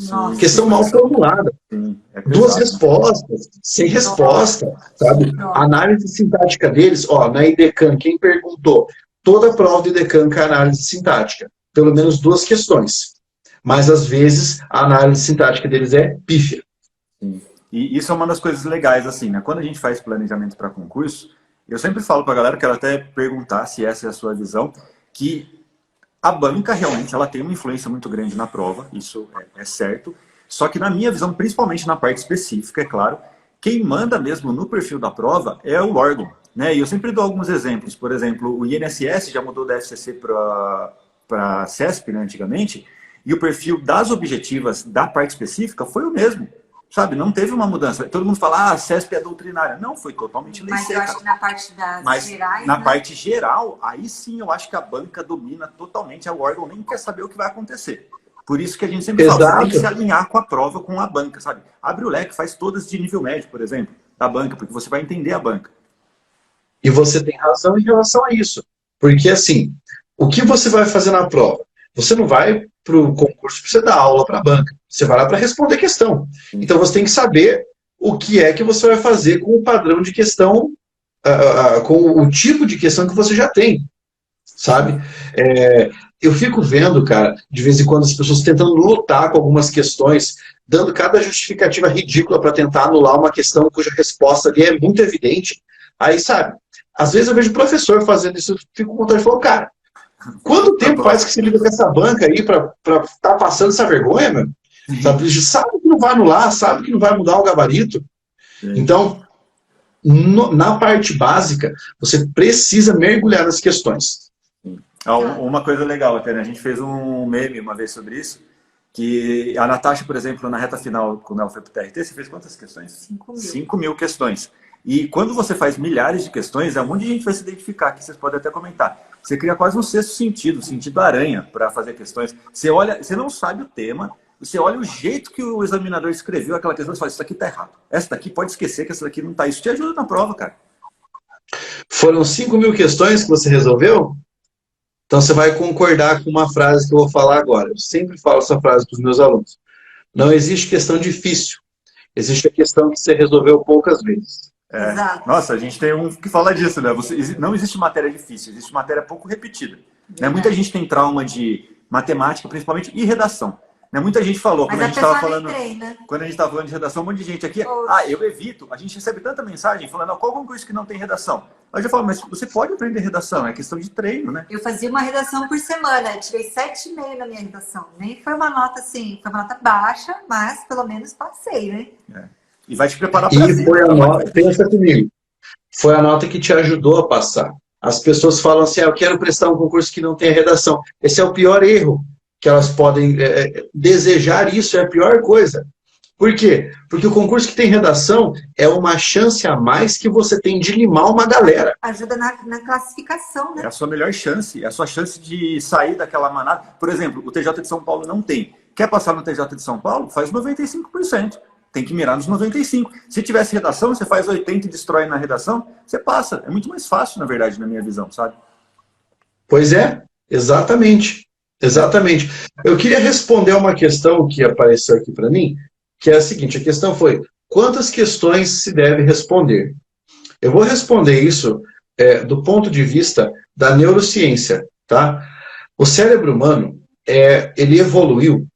Nossa, questão mal formulada. 2 respostas, sem resposta, sabe? A análise sintática deles, na IDECAN, quem perguntou? Toda prova do IDECAN é análise sintática. Pelo menos 2 questões. Mas, às vezes, a análise sintática deles é pífia. Sim. E isso é uma das coisas legais, assim, né? Quando a gente faz planejamento para concurso, eu sempre falo para a galera, quero até perguntar se essa é a sua visão, que a banca realmente ela tem uma influência muito grande na prova, isso é certo. Só que na minha visão, principalmente na parte específica, é claro, quem manda mesmo no perfil da prova é o órgão, né? E eu sempre dou alguns exemplos. Por exemplo, o INSS já mudou da FCC para CESP, né, antigamente, e o perfil das objetivas da parte específica foi o mesmo. Sabe, não teve uma mudança. Todo mundo fala, a CESP é doutrinária. Não, foi totalmente lei seca. Mas eu acho que na parte das gerais, na parte geral, aí sim eu acho que a banca domina totalmente. O órgão nem quer saber o que vai acontecer. Por isso que a gente sempre fala, você tem que se alinhar com a prova, com a banca, sabe? Abre o leque, faz todas de nível médio, por exemplo, da banca, porque você vai entender a banca. E você tem razão em relação a isso. Porque, assim, o que você vai fazer na prova? Você não vai para o concurso para você dar aula para a banca. Você vai lá para responder questão. Então você tem que saber o que é que você vai fazer com o padrão de questão, com o tipo de questão que você já tem. Sabe? Eu fico vendo, cara, de vez em quando as pessoas tentando lutar com algumas questões, dando cada justificativa ridícula para tentar anular uma questão cuja resposta ali é muito evidente. Aí, sabe, às vezes eu vejo o professor fazendo isso, eu fico com vontade de falar, cara, quanto tempo faz que você lida com essa banca aí para estar passando essa vergonha, meu? Sabe que não vai anular, sabe que não vai mudar o gabarito. Então, na parte básica, você precisa mergulhar nas questões. Uma coisa legal até, né? A gente fez um meme uma vez sobre isso, que a Natasha, por exemplo, na reta final, quando ela foi para o TRT, você fez quantas questões? 5.000 questões. E quando você faz milhares de questões, um monte de gente vai se identificar, que vocês podem até comentar. Você cria quase um sexto sentido, sentido aranha, para fazer questões. Você não sabe o tema, você olha o jeito que o examinador escreveu aquela questão e fala, isso aqui está errado. Essa daqui pode esquecer que essa daqui não está. Isso te ajuda na prova, cara. Foram 5.000 questões que você resolveu? Então você vai concordar com uma frase que eu vou falar agora. Eu sempre falo essa frase para os meus alunos. Não existe questão difícil. Existe a questão que você resolveu poucas vezes. Nossa, a gente tem um que fala disso, né? Não existe matéria difícil, existe matéria pouco repetida. Né? Muita gente tem trauma de matemática, principalmente, e redação. Né? Muita gente falou, quando a gente estava falando de redação, um monte de gente aqui, eu evito. A gente recebe tanta mensagem falando, qual concurso que não tem redação? Eu já falo, mas você pode aprender redação, é questão de treino, né? Eu fazia uma redação por semana, eu tirei 7,5 na minha redação. Nem foi uma nota assim, foi uma nota baixa, mas pelo menos passei, né? E vai te preparar para a vida. Foi a nota, pensa comigo, foi a nota que te ajudou a passar. As pessoas falam assim, eu quero prestar um concurso que não tenha redação. Esse é o pior erro que elas podem desejar, isso é a pior coisa. Por quê? Porque o concurso que tem redação é uma chance a mais que você tem de limar uma galera. Ajuda na classificação, né? É a sua melhor chance, é a sua chance de sair daquela manada. Por exemplo, o TJ de São Paulo não tem. Quer passar no TJ de São Paulo? Faz 95%. Tem que mirar nos 95%. Se tivesse redação, você faz 80% e destrói na redação, você passa. É muito mais fácil, na verdade, na minha visão, sabe? Pois é, exatamente. Exatamente. Eu queria responder uma questão que apareceu aqui para mim, que é a seguinte, a questão foi, quantas questões se deve responder? Eu vou responder isso do ponto de vista da neurociência, tá? O cérebro humano, ele evoluiu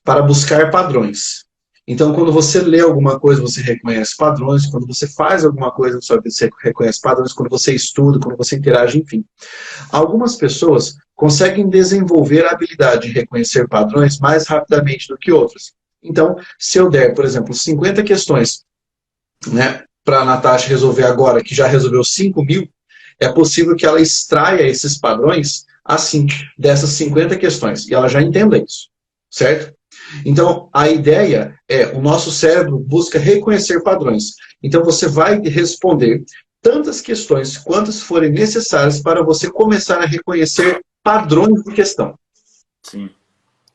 para buscar padrões. Então, quando você lê alguma coisa, você reconhece padrões, quando você faz alguma coisa, você reconhece padrões, quando você estuda, quando você interage, enfim. Algumas pessoas conseguem desenvolver a habilidade de reconhecer padrões mais rapidamente do que outras. Então, se eu der, por exemplo, 50 questões, né, para a Natasha resolver agora, que já resolveu 5.000, é possível que ela extraia esses padrões, assim, dessas 50 questões. E ela já entenda isso, certo? Então, a ideia o nosso cérebro busca reconhecer padrões. Então, você vai responder tantas questões quantas forem necessárias para você começar a reconhecer padrões de questão. Sim.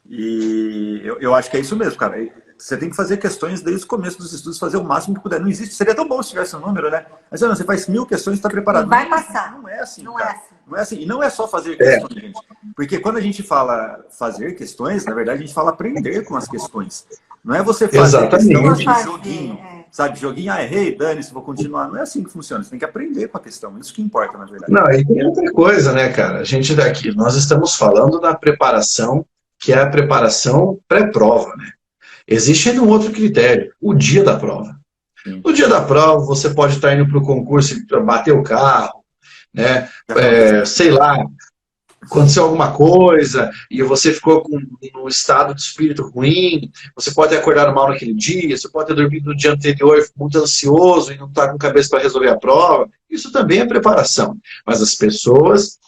E eu acho que é isso mesmo, cara. Você tem que fazer questões desde o começo dos estudos, fazer o máximo que puder. Não existe, seria tão bom se tivesse um número, né? Mas não, você faz 1000 questões e está preparado. Vai passar. Não é assim, não cara. É assim. Não é assim. E não é só fazer questões, gente. Porque quando a gente fala fazer questões, na verdade a gente fala aprender com as questões. Não é você fazer questão de joguinho. Sabe, joguinho, errei, dane-se, vou continuar. Não é assim que funciona. Você tem que aprender com a questão. Isso que importa, na verdade. Não, e tem outra coisa, né, cara? A gente daqui, nós estamos falando da preparação, que é a preparação pré-prova, né? Existe ainda um outro critério, o dia da prova. Sim. No dia da prova, você pode estar indo para o concurso e bater o carro, né? Sei lá, aconteceu alguma coisa e você ficou com um estado de espírito ruim, você pode ter acordado mal naquele dia, você pode ter dormido no dia anterior muito ansioso e não estar com cabeça para resolver a prova. Isso também é preparação. Mas as pessoas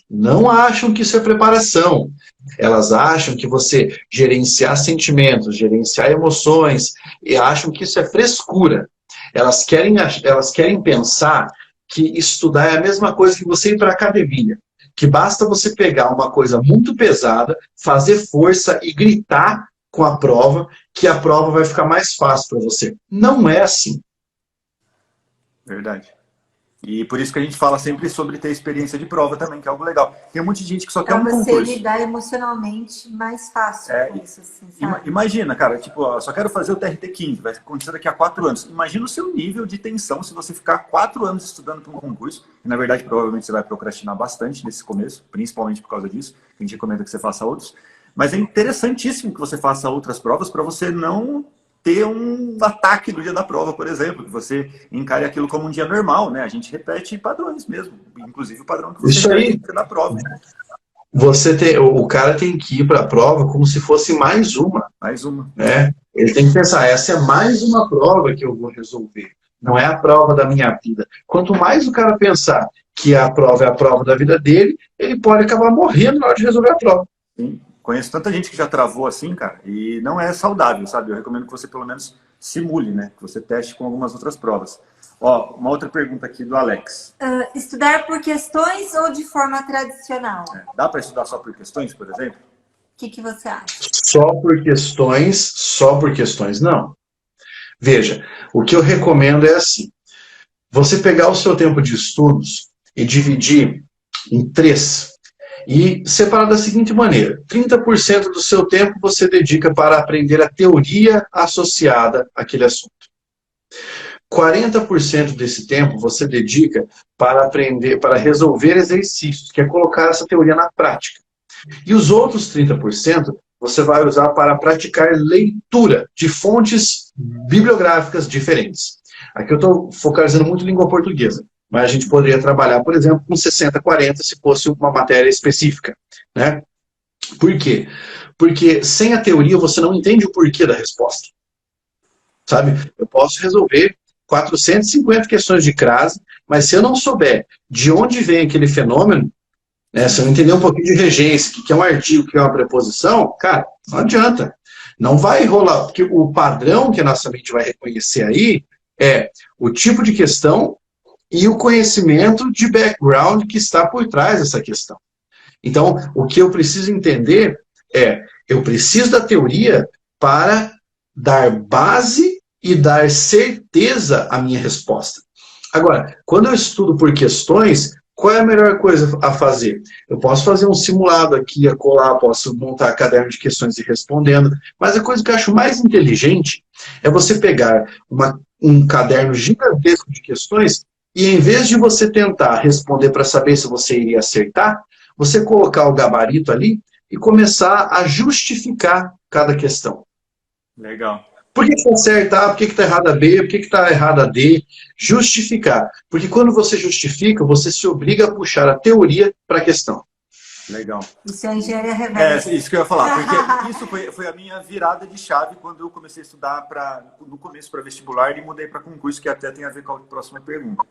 não acham que isso é preparação. Elas acham que você gerenciar sentimentos, gerenciar emoções, e acham que isso é frescura. Elas querem pensar que estudar é a mesma coisa que você ir para a academia. Que basta você pegar uma coisa muito pesada, fazer força e gritar com a prova, que a prova vai ficar mais fácil para você. Não é assim. Verdade. E por isso que a gente fala sempre sobre ter experiência de prova também, que é algo legal. Tem um monte de gente que só quer um concurso. Pra você lidar emocionalmente mais fácil com isso, assim, sabe? Imagina, cara, tipo, só quero fazer o TRT-15, vai acontecer daqui a 4 anos. Imagina o seu nível de tensão se você ficar 4 anos estudando para um concurso. E, na verdade, provavelmente você vai procrastinar bastante nesse começo, principalmente por causa disso. A gente recomenda que você faça outros. Mas é interessantíssimo que você faça outras provas para você não ter um ataque no dia da prova, por exemplo, que você encare aquilo como um dia normal, né? A gente repete padrões mesmo, inclusive o padrão que você tem na prova. Né? O cara tem que ir para a prova como se fosse mais uma. Mais uma. Né? Ele tem que pensar, essa é mais uma prova que eu vou resolver. Não é a prova da minha vida. Quanto mais o cara pensar que a prova é a prova da vida dele, ele pode acabar morrendo na hora de resolver a prova. Sim. Conheço tanta gente que já travou assim, cara, e não é saudável, sabe? Eu recomendo que você pelo menos simule, né? Que você teste com algumas outras provas. Ó, uma outra pergunta aqui do Alex. Estudar por questões ou de forma tradicional? Dá para estudar só por questões, por exemplo? O que você acha? Só por questões, não. Veja, o que eu recomendo é assim. Você pegar o seu tempo de estudos e dividir em 3 e separar da seguinte maneira: 30% do seu tempo você dedica para aprender a teoria associada àquele assunto. 40% desse tempo você dedica para aprender, para resolver exercícios, que é colocar essa teoria na prática. E os outros 30% você vai usar para praticar leitura de fontes bibliográficas diferentes. Aqui eu estou focalizando muito em língua portuguesa. Mas a gente poderia trabalhar, por exemplo, com 60-40 se fosse uma matéria específica. Né? Por quê? Porque sem a teoria você não entende o porquê da resposta. Sabe? Eu posso resolver 450 questões de crase, mas se eu não souber de onde vem aquele fenômeno, né, se eu não entender um pouquinho de regência, o que é um artigo, o que é uma preposição, cara, não adianta. Não vai rolar, porque o padrão que a nossa mente vai reconhecer aí é o tipo de questão e o conhecimento de background que está por trás dessa questão. Então, o que eu preciso entender é, eu preciso da teoria para dar base e dar certeza à minha resposta. Agora, quando eu estudo por questões, qual é a melhor coisa a fazer? Eu posso fazer um simulado aqui, acolá, posso montar caderno de questões e ir respondendo, mas a coisa que eu acho mais inteligente é você pegar um caderno gigantesco de questões e, em vez de você tentar responder para saber se você iria acertar, você colocar o gabarito ali e começar a justificar cada questão. Legal. Por que está certo A, por que está errado a B, por que está errado a D? Justificar. Porque quando você justifica, você se obriga a puxar a teoria para a questão. Legal. Isso é a engenharia reversa. É, isso que eu ia falar, porque isso foi a minha virada de chave quando eu comecei a estudar no começo para vestibular e mudei para concurso, que até tem a ver com a próxima pergunta.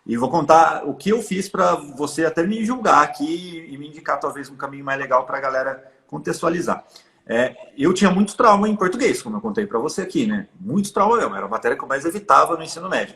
E vou contar o que eu fiz para você até me julgar aqui e me indicar talvez um caminho mais legal para a galera contextualizar. Eu tinha muito trauma em português, como eu contei para você aqui, né? Muito trauma mesmo, era a matéria que eu mais evitava no ensino médio.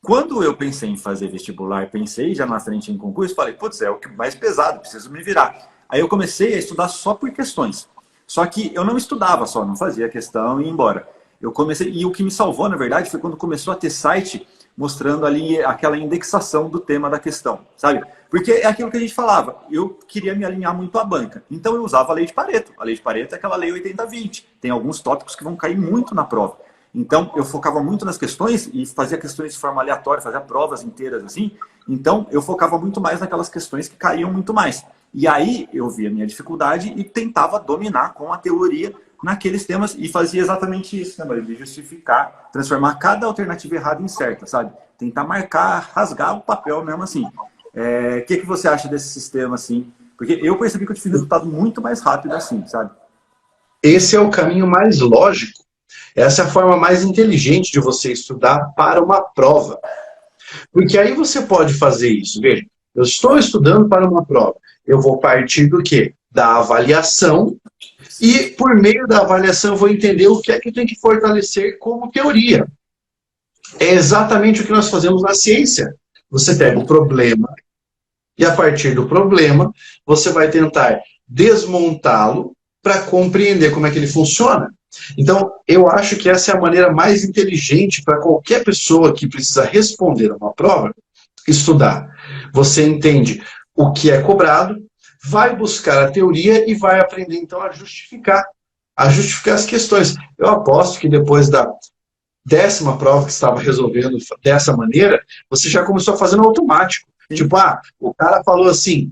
Quando eu pensei em fazer vestibular, pensei já na frente em concurso, falei, putz, é o que mais pesado, preciso me virar. Aí eu comecei a estudar só por questões. Só que eu não estudava só, não fazia questão e ia embora. Eu comecei, e o que me salvou, na verdade, foi quando começou a ter site mostrando ali aquela indexação do tema da questão, sabe? Porque é aquilo que a gente falava, eu queria me alinhar muito à banca. Então eu usava a lei de Pareto. A lei de Pareto é aquela lei 80-20. Tem alguns tópicos que vão cair muito na prova. Então eu focava muito nas questões e fazia questões de forma aleatória, fazia provas inteiras assim. Então eu focava muito mais naquelas questões que caíam muito mais. E aí eu via a minha dificuldade e tentava dominar com a teoria naqueles temas e fazia exatamente isso, né, Maria? De justificar, transformar cada alternativa errada em certa, sabe? Tentar marcar, rasgar o papel mesmo assim. O que você acha desse sistema assim? Porque eu percebi que eu tive resultado muito mais rápido assim, sabe? Esse é o caminho mais lógico. Essa é a forma mais inteligente de você estudar para uma prova. Porque aí você pode fazer isso. Veja, eu estou estudando para uma prova. Eu vou partir do quê? Da avaliação. E por meio da avaliação eu vou entender o que é que eu tenho que fortalecer como teoria. É exatamente o que nós fazemos na ciência. Você pega o problema e a partir do problema você vai tentar desmontá-lo para compreender como é que ele funciona. Então, eu acho que essa é a maneira mais inteligente para qualquer pessoa que precisa responder a uma prova, estudar. Você entende o que é cobrado, vai buscar a teoria e vai aprender, então, a justificar as questões. Eu aposto que depois da 10ª prova que você estava resolvendo dessa maneira, você já começou a fazer no automático. Sim. Tipo, o cara falou assim,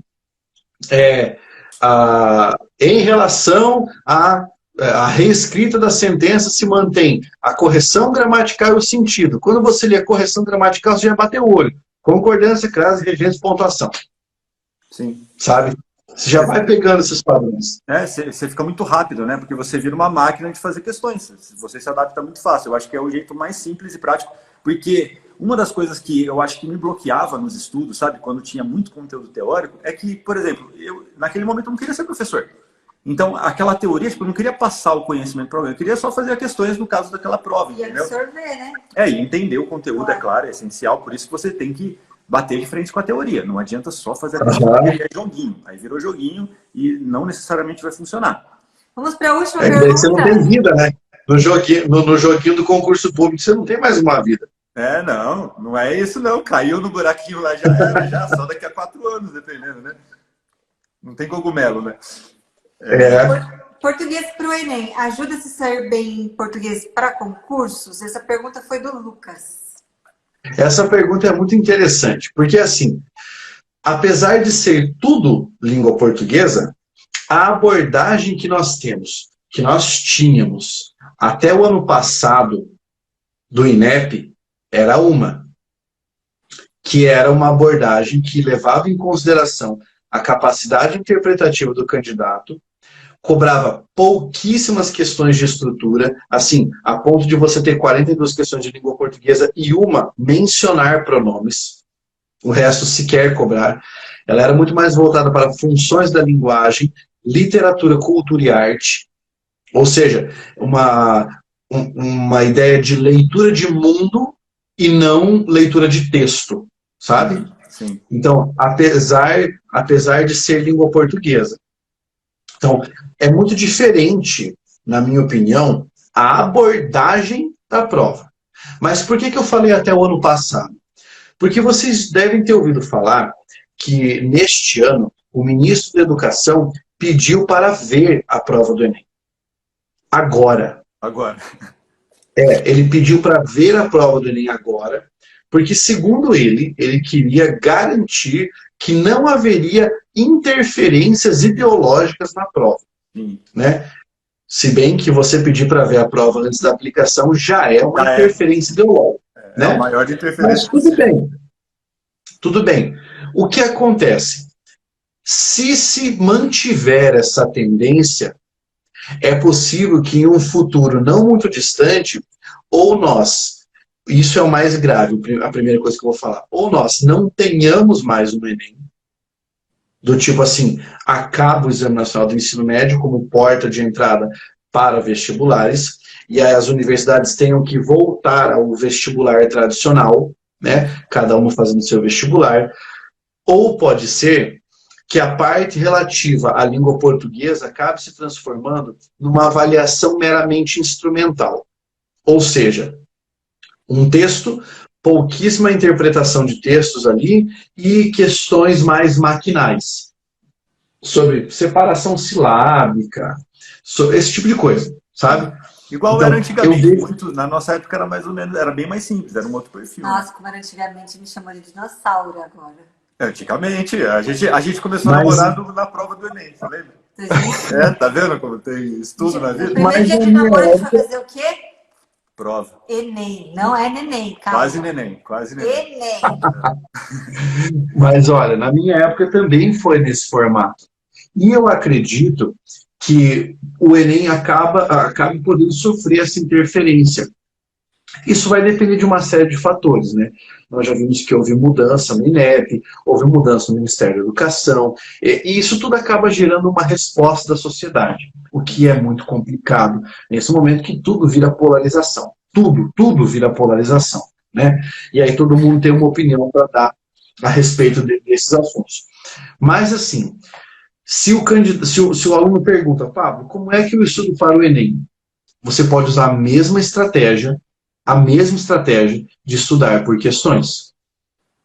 em relação a reescrita da sentença se mantém a correção gramatical e o sentido. Quando você lê a correção gramatical, você já bateu o olho. Concordância, crase, regência, pontuação. Sim. Sabe? Você já vai pegando esses padrões. Você fica muito rápido, né? Porque você vira uma máquina de fazer questões. Você se adapta muito fácil. Eu acho que é o jeito mais simples e prático. Porque uma das coisas que eu acho que me bloqueava nos estudos, sabe? Quando tinha muito conteúdo teórico, é que, por exemplo, naquele momento eu não queria ser professor. Então, aquela teoria, tipo, eu não queria passar o conhecimento para alguém, eu queria só fazer questões no caso daquela prova. E absorver, né? E entender o conteúdo, é claro, é essencial, por isso que você tem que bater de frente com a teoria. Não adianta só fazer a questão, porque é joguinho. Aí virou joguinho e não necessariamente vai funcionar. Vamos para a última pergunta. Você não tem vida, né? No joguinho do concurso público, você não tem mais uma vida. Não é isso não. Caiu no buraquinho lá, já era, já, só daqui a 4 anos, dependendo, né? Não tem cogumelo, né? Português para o Enem. Ajuda-se a sair bem em português para concursos? Essa pergunta foi do Lucas. Essa pergunta é muito interessante, porque assim, apesar de ser tudo língua portuguesa, a abordagem que nós temos, que nós tínhamos até o ano passado do INEP, era que era uma abordagem que levava em consideração a capacidade interpretativa do candidato, cobrava pouquíssimas questões de estrutura, assim, a ponto de você ter 42 questões de língua portuguesa e uma mencionar pronomes, o resto sequer cobrar. Ela era muito mais voltada para funções da linguagem, literatura, cultura e arte, ou seja, uma ideia de leitura de mundo e não leitura de texto, sabe? Sim. Então, apesar de ser língua portuguesa. Então, é muito diferente, na minha opinião, a abordagem da prova. Mas por que eu falei até o ano passado? Porque vocês devem ter ouvido falar que, neste ano, o ministro da Educação pediu para ver a prova do Enem. Agora. Ele pediu para ver a prova do Enem agora, porque, segundo ele queria garantir que não haveria interferências ideológicas na prova. Né? Se bem que você pedir para ver a prova antes da aplicação já é uma interferência ideológica. É a maior de interferência. Mas tudo bem. Tudo bem. O que acontece? Se mantiver essa tendência, é possível que em um futuro não muito distante, ou nós, isso é o mais grave, a primeira coisa que eu vou falar, ou nós não tenhamos mais um Enem, do tipo assim, acaba o Exame Nacional do Ensino Médio como porta de entrada para vestibulares, e aí as universidades tenham que voltar ao vestibular tradicional, né, cada uma fazendo seu vestibular, ou pode ser que a parte relativa à língua portuguesa acabe se transformando numa avaliação meramente instrumental. Ou seja, um texto, pouquíssima interpretação de textos ali e questões mais maquinais. Sobre separação silábica, sobre esse tipo de coisa, sabe? Igual então, era antigamente, na nossa época era mais ou menos, era bem mais simples, era um outro perfil. Nossa, como era antigamente, me chamou de dinossauro agora. Antigamente, a gente começou a namorar na prova do Enem, você lembra? Tá vendo como tem estudo na vida? O primeiro dia de namoro a gente foi fazer o quê? Prova. Enem, não é neném, calma. Quase neném, quase neném. Enem. Mas olha, na minha época também foi nesse formato. E eu acredito que o Enem acabe podendo sofrer essa interferência. Isso vai depender de uma série de fatores, né? Nós já vimos que houve mudança no INEP, houve mudança no Ministério da Educação, e isso tudo acaba gerando uma resposta da sociedade, o que é muito complicado nesse momento que tudo vira polarização. Tudo vira polarização, né? E aí todo mundo tem uma opinião para dar a respeito desses assuntos. Mas assim, se o aluno pergunta, Pablo, como é que eu estudo para o Enem? Você pode usar a mesma estratégia de estudar por questões.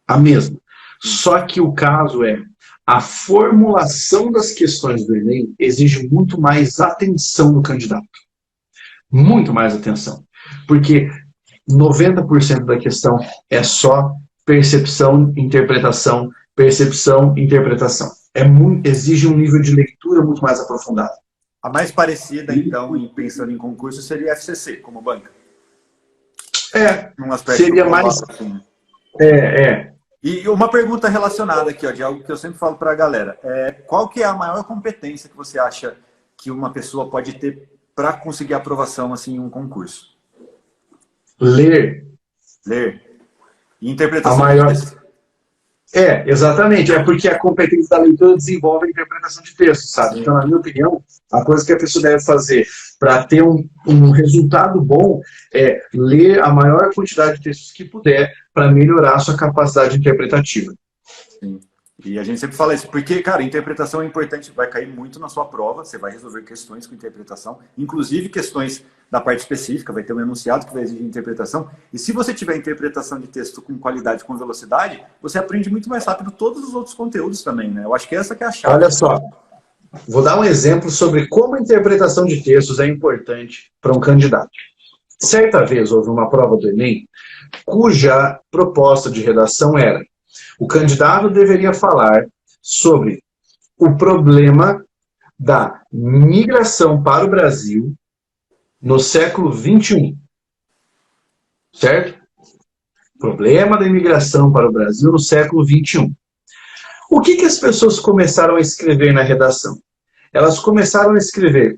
A mesma. Só que o caso é, a formulação das questões do Enem exige muito mais atenção do candidato. Muito mais atenção. Porque 90% da questão é só percepção, interpretação, exige um nível de leitura muito mais aprofundado. A mais parecida, então, pensando em concurso, seria a FCC, como banca. Seria mais... Assim. E uma pergunta relacionada aqui, ó, de algo que eu sempre falo para a galera. Qual que é a maior competência que você acha que uma pessoa pode ter para conseguir aprovação assim, em um concurso? Ler. E interpretação. A maior... exatamente. É porque a competência da leitura desenvolve a interpretação de texto, sabe? Sim. Então, na minha opinião, a coisa que a pessoa deve fazer para ter um resultado bom é ler a maior quantidade de textos que puder para melhorar a sua capacidade interpretativa. Sim. E a gente sempre fala isso, porque, cara, interpretação é importante, vai cair muito na sua prova, você vai resolver questões com interpretação, inclusive questões da parte específica, vai ter um enunciado que vai exigir interpretação, e se você tiver interpretação de texto com qualidade, com velocidade, você aprende muito mais rápido todos os outros conteúdos também, né? Eu acho que essa que é a chave. Olha só, vou dar um exemplo sobre como a interpretação de textos é importante para um candidato. Certa vez houve uma prova do Enem, cuja proposta de redação era: o candidato deveria falar sobre o problema da migração para o Brasil no século XXI. Certo? Problema da imigração para o Brasil no século XXI. O que as pessoas começaram a escrever na redação? elas começaram a escrever,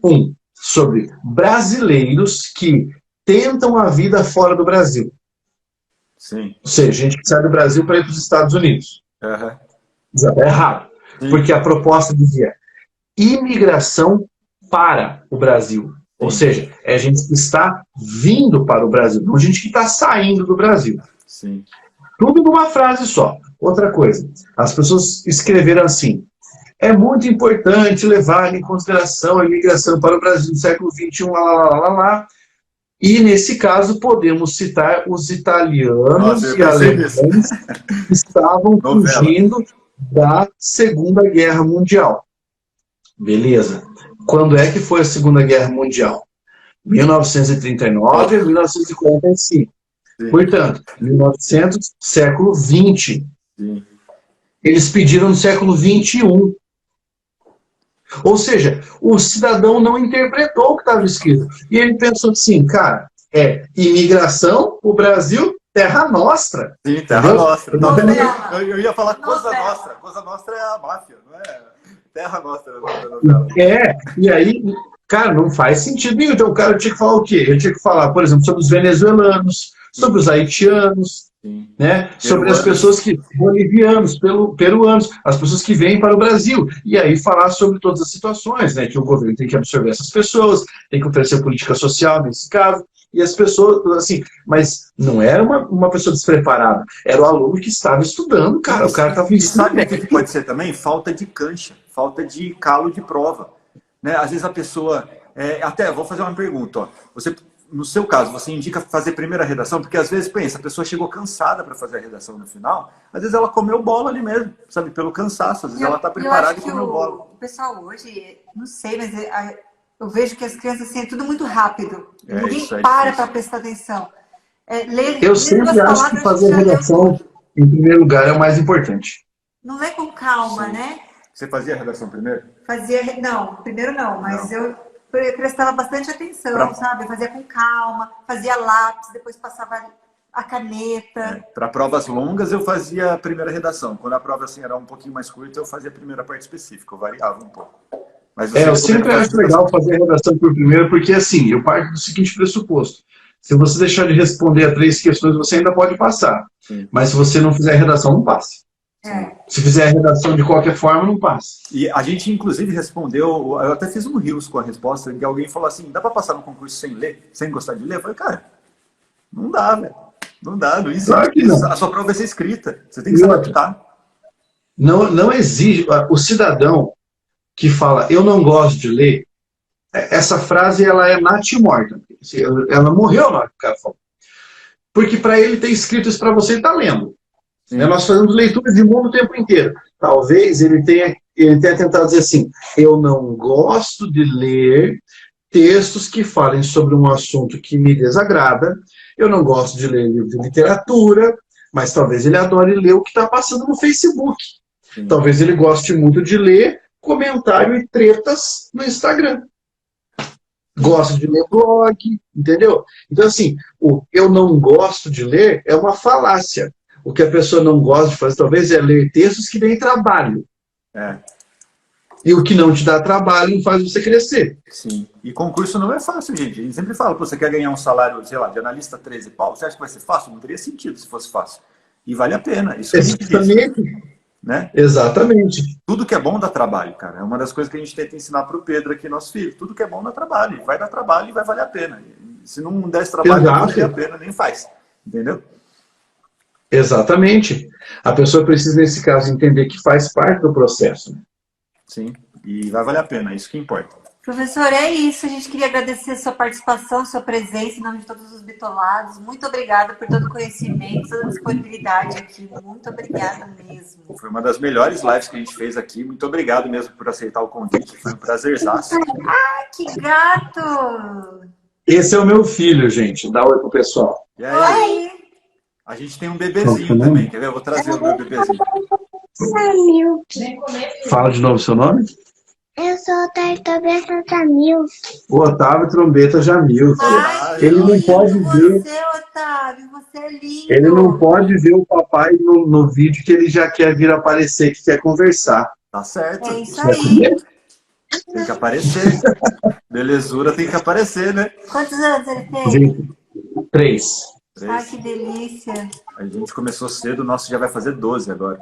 sobre brasileiros que tentam a vida fora do Brasil. Sim. Ou seja, gente que sai do Brasil para ir para os Estados Unidos. Uhum. Já está errado. Sim. Porque a proposta dizia imigração para o Brasil. Sim. Ou seja, é gente que está vindo para o Brasil, não gente que está saindo do Brasil. Sim. Tudo numa frase só. Outra coisa, as pessoas escreveram assim: é muito importante levar em consideração a imigração para o Brasil do século XXI, E, nesse caso, podemos citar os italianos e alemães que estavam fugindo da Segunda Guerra Mundial. Beleza. Quando é que foi a Segunda Guerra Mundial? 1939 a 1945. Sim. Portanto, 1900, século XX. Sim. Eles pediram no século XXI. Ou seja, o cidadão não interpretou o que estava escrito. E ele pensou assim, cara, imigração, o Brasil, terra nostra. Sim, terra nostra. Eu ia falar Cosa Nostra. Cosa Nostra é a máfia, não é terra nostra. E aí, cara, não faz sentido nenhum. Então o cara tinha que falar o quê? Ele tinha que falar, por exemplo, sobre os venezuelanos, sobre os haitianos, né? Sobre as pessoas que, bolivianos, peruanos, as pessoas que vêm para o Brasil. E aí falar sobre todas as situações, né? Que o governo tem que absorver essas pessoas, tem que oferecer política social nesse caso. E as pessoas, assim, mas não era uma pessoa despreparada, era o aluno que estava estudando, cara. O cara estava ensinando. Sabe o que pode ser também? Falta de cancha, falta de calo de prova. Né? Às vezes a pessoa. Até, vou fazer uma pergunta. Ó. Você, no seu caso, você indica fazer primeira redação, porque às vezes, pensa, a pessoa chegou cansada para fazer a redação no final, às vezes ela comeu bola ali mesmo, sabe? Pelo cansaço, às vezes ela está preparada e comeu bola. O pessoal hoje, não sei, mas eu vejo que as crianças, assim, é tudo muito rápido. Ninguém para prestar atenção. Eu sempre acho que fazer a redação, em primeiro lugar, é o mais importante. Não lê com calma, sim, né? Você fazia a redação primeiro? Não, primeiro não, mas eu prestava bastante atenção, sabe? Eu fazia com calma, fazia lápis, depois passava a caneta. Para provas longas, eu fazia a primeira redação. Quando a prova assim, era um pouquinho mais curta, eu fazia a primeira parte específica, eu variava um pouco. Mas eu sempre acho legal fazer a redação por primeiro, porque assim, eu parto do seguinte pressuposto. Se você deixar de responder a 3 questões, você ainda pode passar. Sim. Mas se você não fizer a redação, não passa. Se fizer a redação de qualquer forma, não passa. E a gente, inclusive, respondeu, eu até fiz um reels com a resposta, que alguém falou assim, dá para passar no concurso sem ler, sem gostar de ler? Eu falei, cara, não dá, velho. Não dá, não existe. Claro que não. A sua prova vai ser escrita. Você tem que se adaptar. Não exige. O cidadão que fala, eu não gosto de ler, essa frase ela é natimorta. Ela morreu na hora que o cara falou. Porque para ele ter escrito isso para você, ele está lendo. Nós fazemos leituras de mundo o tempo inteiro. Talvez ele tenha tentado dizer assim, eu não gosto de ler textos que falem sobre um assunto que me desagrada, eu não gosto de ler livro de literatura, mas talvez ele adore ler o que está passando no Facebook. Sim. Talvez ele goste muito de ler comentário e tretas no Instagram. Gosto de ler blog, entendeu? Então, assim, o eu não gosto de ler é uma falácia. O que a pessoa não gosta de fazer, talvez, é ler textos que deem trabalho. E o que não te dá trabalho não faz você crescer. Sim. E concurso não é fácil, gente. A gente sempre fala, você quer ganhar um salário, sei lá, de analista 13 pau, você acha que vai ser fácil? Não teria sentido se fosse fácil. E vale a pena. Isso exatamente. Né? Exatamente. Tudo que é bom dá trabalho, cara. É uma das coisas que a gente tenta ensinar para o Pedro aqui, nosso filho. Tudo que é bom dá trabalho. Vai dar trabalho e vai valer a pena. Se não der esse trabalho, não vale a pena, nem faz. Entendeu? Exatamente. A pessoa precisa, nesse caso, entender que faz parte do processo. Sim, e vai valer a pena, é isso que importa. Professor, é isso. A gente queria agradecer a sua participação, sua presença em nome de todos os bitolados. Muito obrigada por todo o conhecimento, toda a disponibilidade aqui. Muito obrigada mesmo. Foi uma das melhores lives que a gente fez aqui. Muito obrigado mesmo por aceitar o convite. Foi um prazerzaço. Ah, que gato! Esse é o meu filho, gente. Dá oi pro pessoal. E aí? Oi! A gente tem um bebezinho também, quer ver? Eu vou trazer o meu bebezinho. Jamil. Fala de novo o seu nome? Eu sou o Otávio Trombeta Jamil. O Otávio Trombeta Jamil. Ele não pode ver. Você, Otávio, você é lindo. Ele não pode ver o papai no vídeo que ele já quer vir aparecer, que quer conversar. Tá certo. É isso aí. Tem que aparecer. Belezura tem que aparecer, né? Quantos anos ele tem? Gente, 3. Ai, que delícia. A gente começou cedo, o nosso já vai fazer 12 agora.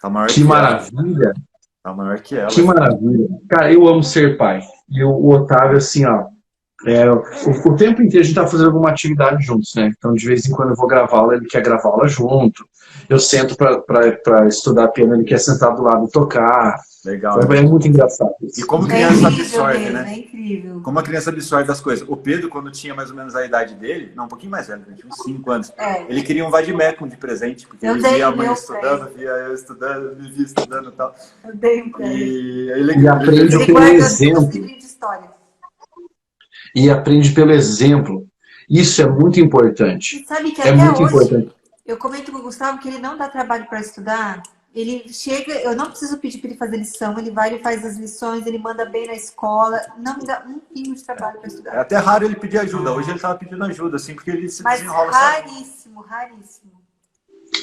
Tá maior Que maravilha. Tá maior que ela. Que maravilha. Cara, eu amo ser pai. E o Otávio, assim, ó, o tempo inteiro a gente tá fazendo alguma atividade juntos, né? Então, de vez em quando eu vou gravá-la, ele quer gravá-la junto. Eu sento pra estudar piano, ele quer sentar do lado e tocar. Legal. É muito engraçado. E como criança absorve, mesmo, né? É incrível. Como a criança absorve as coisas. O Pedro, quando tinha mais ou menos a idade dele, não, um pouquinho mais velho, tinha uns 5 anos, ele queria um vademecum de presente, porque ele via a mãe estudando, via eu estudando, me via estudando e tal. Eu dei um E aprende pelo exemplo. E aprende pelo exemplo. Isso é muito importante. E sabe que é até muito hoje, importante. Eu comento com o Gustavo que ele não dá trabalho para estudar. Ele chega, eu não preciso pedir para ele fazer lição, ele vai, ele faz as lições, ele manda bem na escola, não me dá um pingo de trabalho para estudar. É até raro ele pedir ajuda. Hoje ele estava pedindo ajuda, assim, porque ele se desenrola. Raríssimo, raríssimo.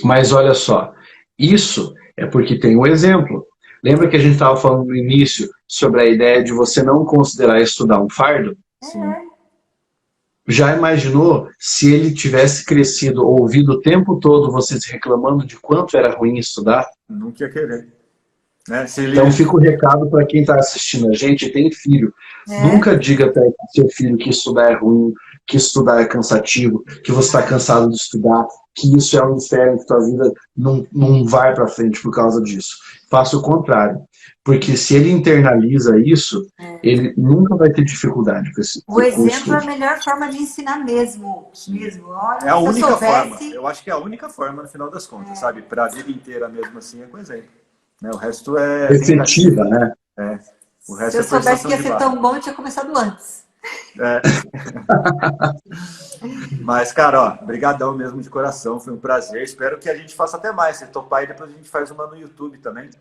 Mas olha só, isso é porque tem um exemplo. Lembra que a gente estava falando no início sobre a ideia de você não considerar estudar um fardo? Sim. Já imaginou se ele tivesse crescido, ouvido o tempo todo vocês reclamando de quanto era ruim estudar? Nunca ia querer. Né? Então fica o recado para quem está assistindo a gente, tem filho. Nunca diga para seu filho que estudar é ruim, que estudar é cansativo, que você está cansado de estudar, que isso é um inferno, que tua vida não vai para frente por causa disso. Faça o contrário. Porque se ele internaliza isso, ele nunca vai ter dificuldade com esse O exemplo é a melhor forma de ensinar mesmo. Olha, é a única forma. Eu acho que é a única forma, no final das contas, sabe? Para a vida inteira mesmo assim, é com exemplo. Né? O resto é... efetiva, né? O resto se eu soubesse que ia ser tão bom, eu tinha começado antes. Mas, cara, ó, brigadão mesmo de coração, foi um prazer. Espero que a gente faça até mais. Se topar aí, depois a gente faz uma no YouTube também.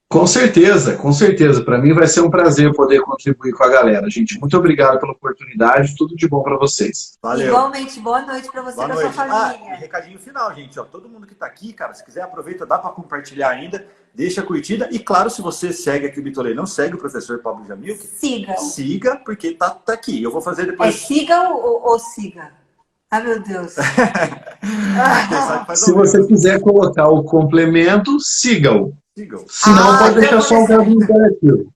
Com certeza, com certeza. Para mim vai ser um prazer poder contribuir com a galera. Gente, muito obrigado pela oportunidade. Tudo de bom para vocês. Valeu. Igualmente, boa noite para você e para sua família. Recadinho final, gente. Ó, todo mundo que está aqui, cara, se quiser, aproveita, dá para compartilhar ainda. Deixa a curtida. E, claro, se você segue aqui o Bitolei, não segue o professor Pablo Jamilk, siga, porque tá aqui. Eu vou fazer depois... siga ou siga? Ah, meu Deus. Se você quiser colocar o complemento, siga-o. Se não, pode deixar só um verbo interativo.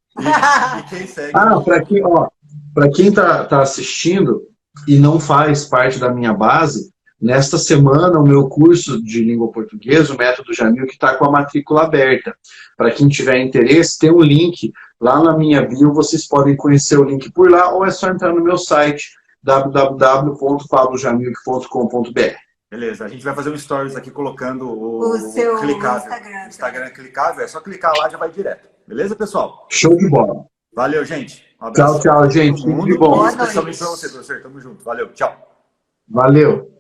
Para quem tá assistindo e não faz parte da minha base, nesta semana o meu curso de língua portuguesa, o Método Jamilk, está com a matrícula aberta. Para quem tiver interesse, tem um link lá na minha bio, vocês podem conhecer o link por lá, ou é só entrar no meu site www.pablojamilk.com.br. Beleza, a gente vai fazer um stories aqui colocando o seu clicável. Instagram clicável, é só clicar lá, já vai direto. Beleza, pessoal? Show de bola. Valeu, gente. Um abraço. Tchau, gente. Tudo de bom. Especialmente para você, professor. Tamo junto. Valeu, tchau. Valeu.